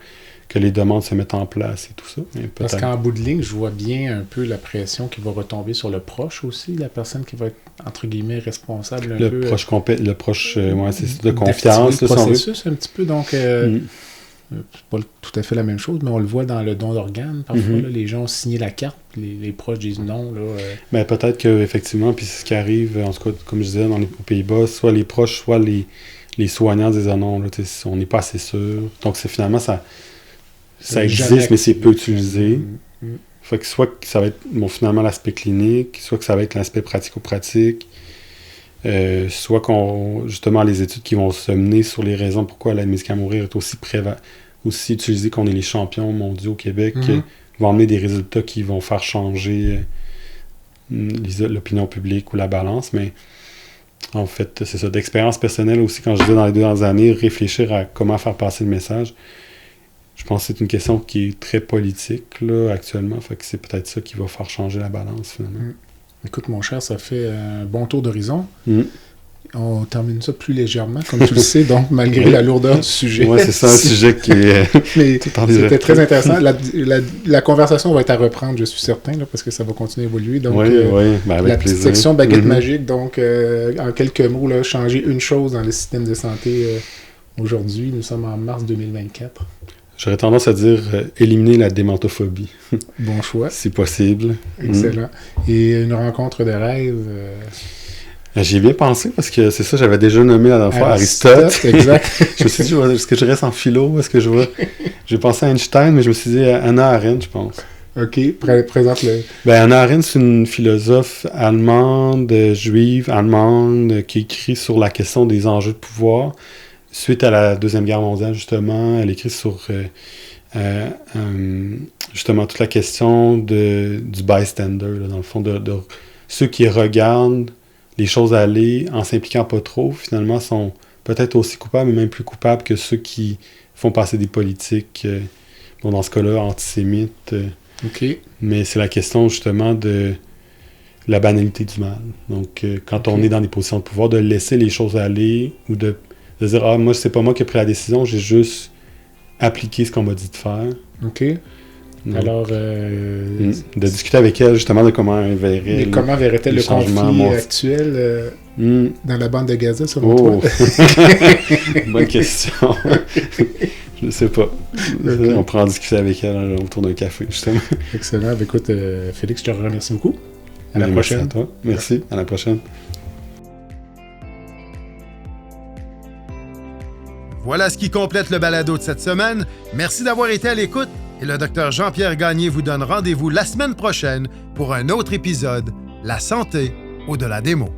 que les demandes se mettent en place et tout ça. Parce qu'en bout de ligne, je vois bien un peu la pression qui va retomber sur le proche aussi, la personne qui va être, entre guillemets, responsable un peu. Le proche, c'est de confiance. Le processus un petit peu, donc c'est pas tout à fait la même chose, mais on le voit dans le don d'organes. Parfois, là, les gens ont signé la carte, les proches disent non. Mais peut-être qu'effectivement, puis c'est ce qui arrive, en tout cas, comme je disais, aux Pays-Bas, soit les proches, soit les soignants disent non, là, on n'est pas assez sûr. Donc, c'est finalement, ça existe, mais c'est peu utilisé. Fait que soit que ça va être finalement l'aspect clinique, soit que ça va être l'aspect pratico-pratique, soit justement les études qui vont se mener sur les raisons pourquoi l'aide médicale à mourir est aussi utilisée qu'on est les champions mondiaux au Québec, vont amener des résultats qui vont faire changer l'opinion publique ou la balance, mais En fait, c'est ça, d'expérience personnelle aussi, quand je disais dans les 2 dernières années, réfléchir à comment faire passer le message. Je pense que c'est une question qui est très politique là, actuellement, fait que c'est peut-être ça qui va faire changer la balance finalement. Écoute, mon cher, ça fait un bon tour d'horizon. Mm. On termine ça plus légèrement, comme tu le sais, donc malgré la lourdeur du sujet. Oui, c'est ça, un sujet qui est Mais tout en c'était très intéressant. La conversation va être à reprendre, je suis certain, là, parce que ça va continuer à évoluer. Donc, oui, ben, avec la petite plaisir. section baguette magique, donc, en quelques mots, là, changer une chose dans le système de santé aujourd'hui. Nous sommes en mars 2024. J'aurais tendance à dire éliminer la démentophobie. Bon choix. Si possible. Excellent. Et une rencontre de rêve... J'y ai bien pensé parce que c'est ça, j'avais déjà nommé la dernière fois Aristote. Exact. Je me suis dit, est-ce que je reste en philo? Est-ce que je vais... J'ai pensé à Einstein, mais je me suis dit à Hannah Arendt, je pense. OK, présente-le. Ben, Hannah Arendt, c'est une philosophe allemande, juive, allemande, qui écrit sur la question des enjeux de pouvoir. Suite à la Deuxième Guerre mondiale, justement, elle écrit sur justement toute la question du bystander, là, dans le fond, de ceux qui regardent les choses aller en s'impliquant pas trop, finalement, sont peut-être aussi coupables, mais même plus coupables que ceux qui font passer des politiques, bon, dans ce cas-là, antisémites. OK. Mais c'est la question, justement, de la banalité du mal. Donc, quand on est dans des positions de pouvoir, de laisser les choses aller ou de dire « Ah, moi, c'est pas moi qui ai pris la décision, j'ai juste appliqué ce qu'on m'a dit de faire. » OK. Donc, alors... de discuter avec elle, justement, de comment elle verrait... Et comment verrait-elle le conflit actuel dans la bande de Gaza, selon toi? Bonne question. Je sais pas. Okay. On pourra en discuter avec elle autour d'un café, justement. Excellent. Écoute, Félix, je te remercie beaucoup. À la prochaine. Merci à toi. Merci. À la prochaine. Voilà ce qui complète le balado de cette semaine. Merci d'avoir été à l'écoute et le Dr Jean-Pierre Gagné vous donne rendez-vous la semaine prochaine pour un autre épisode, La santé au-delà des mots.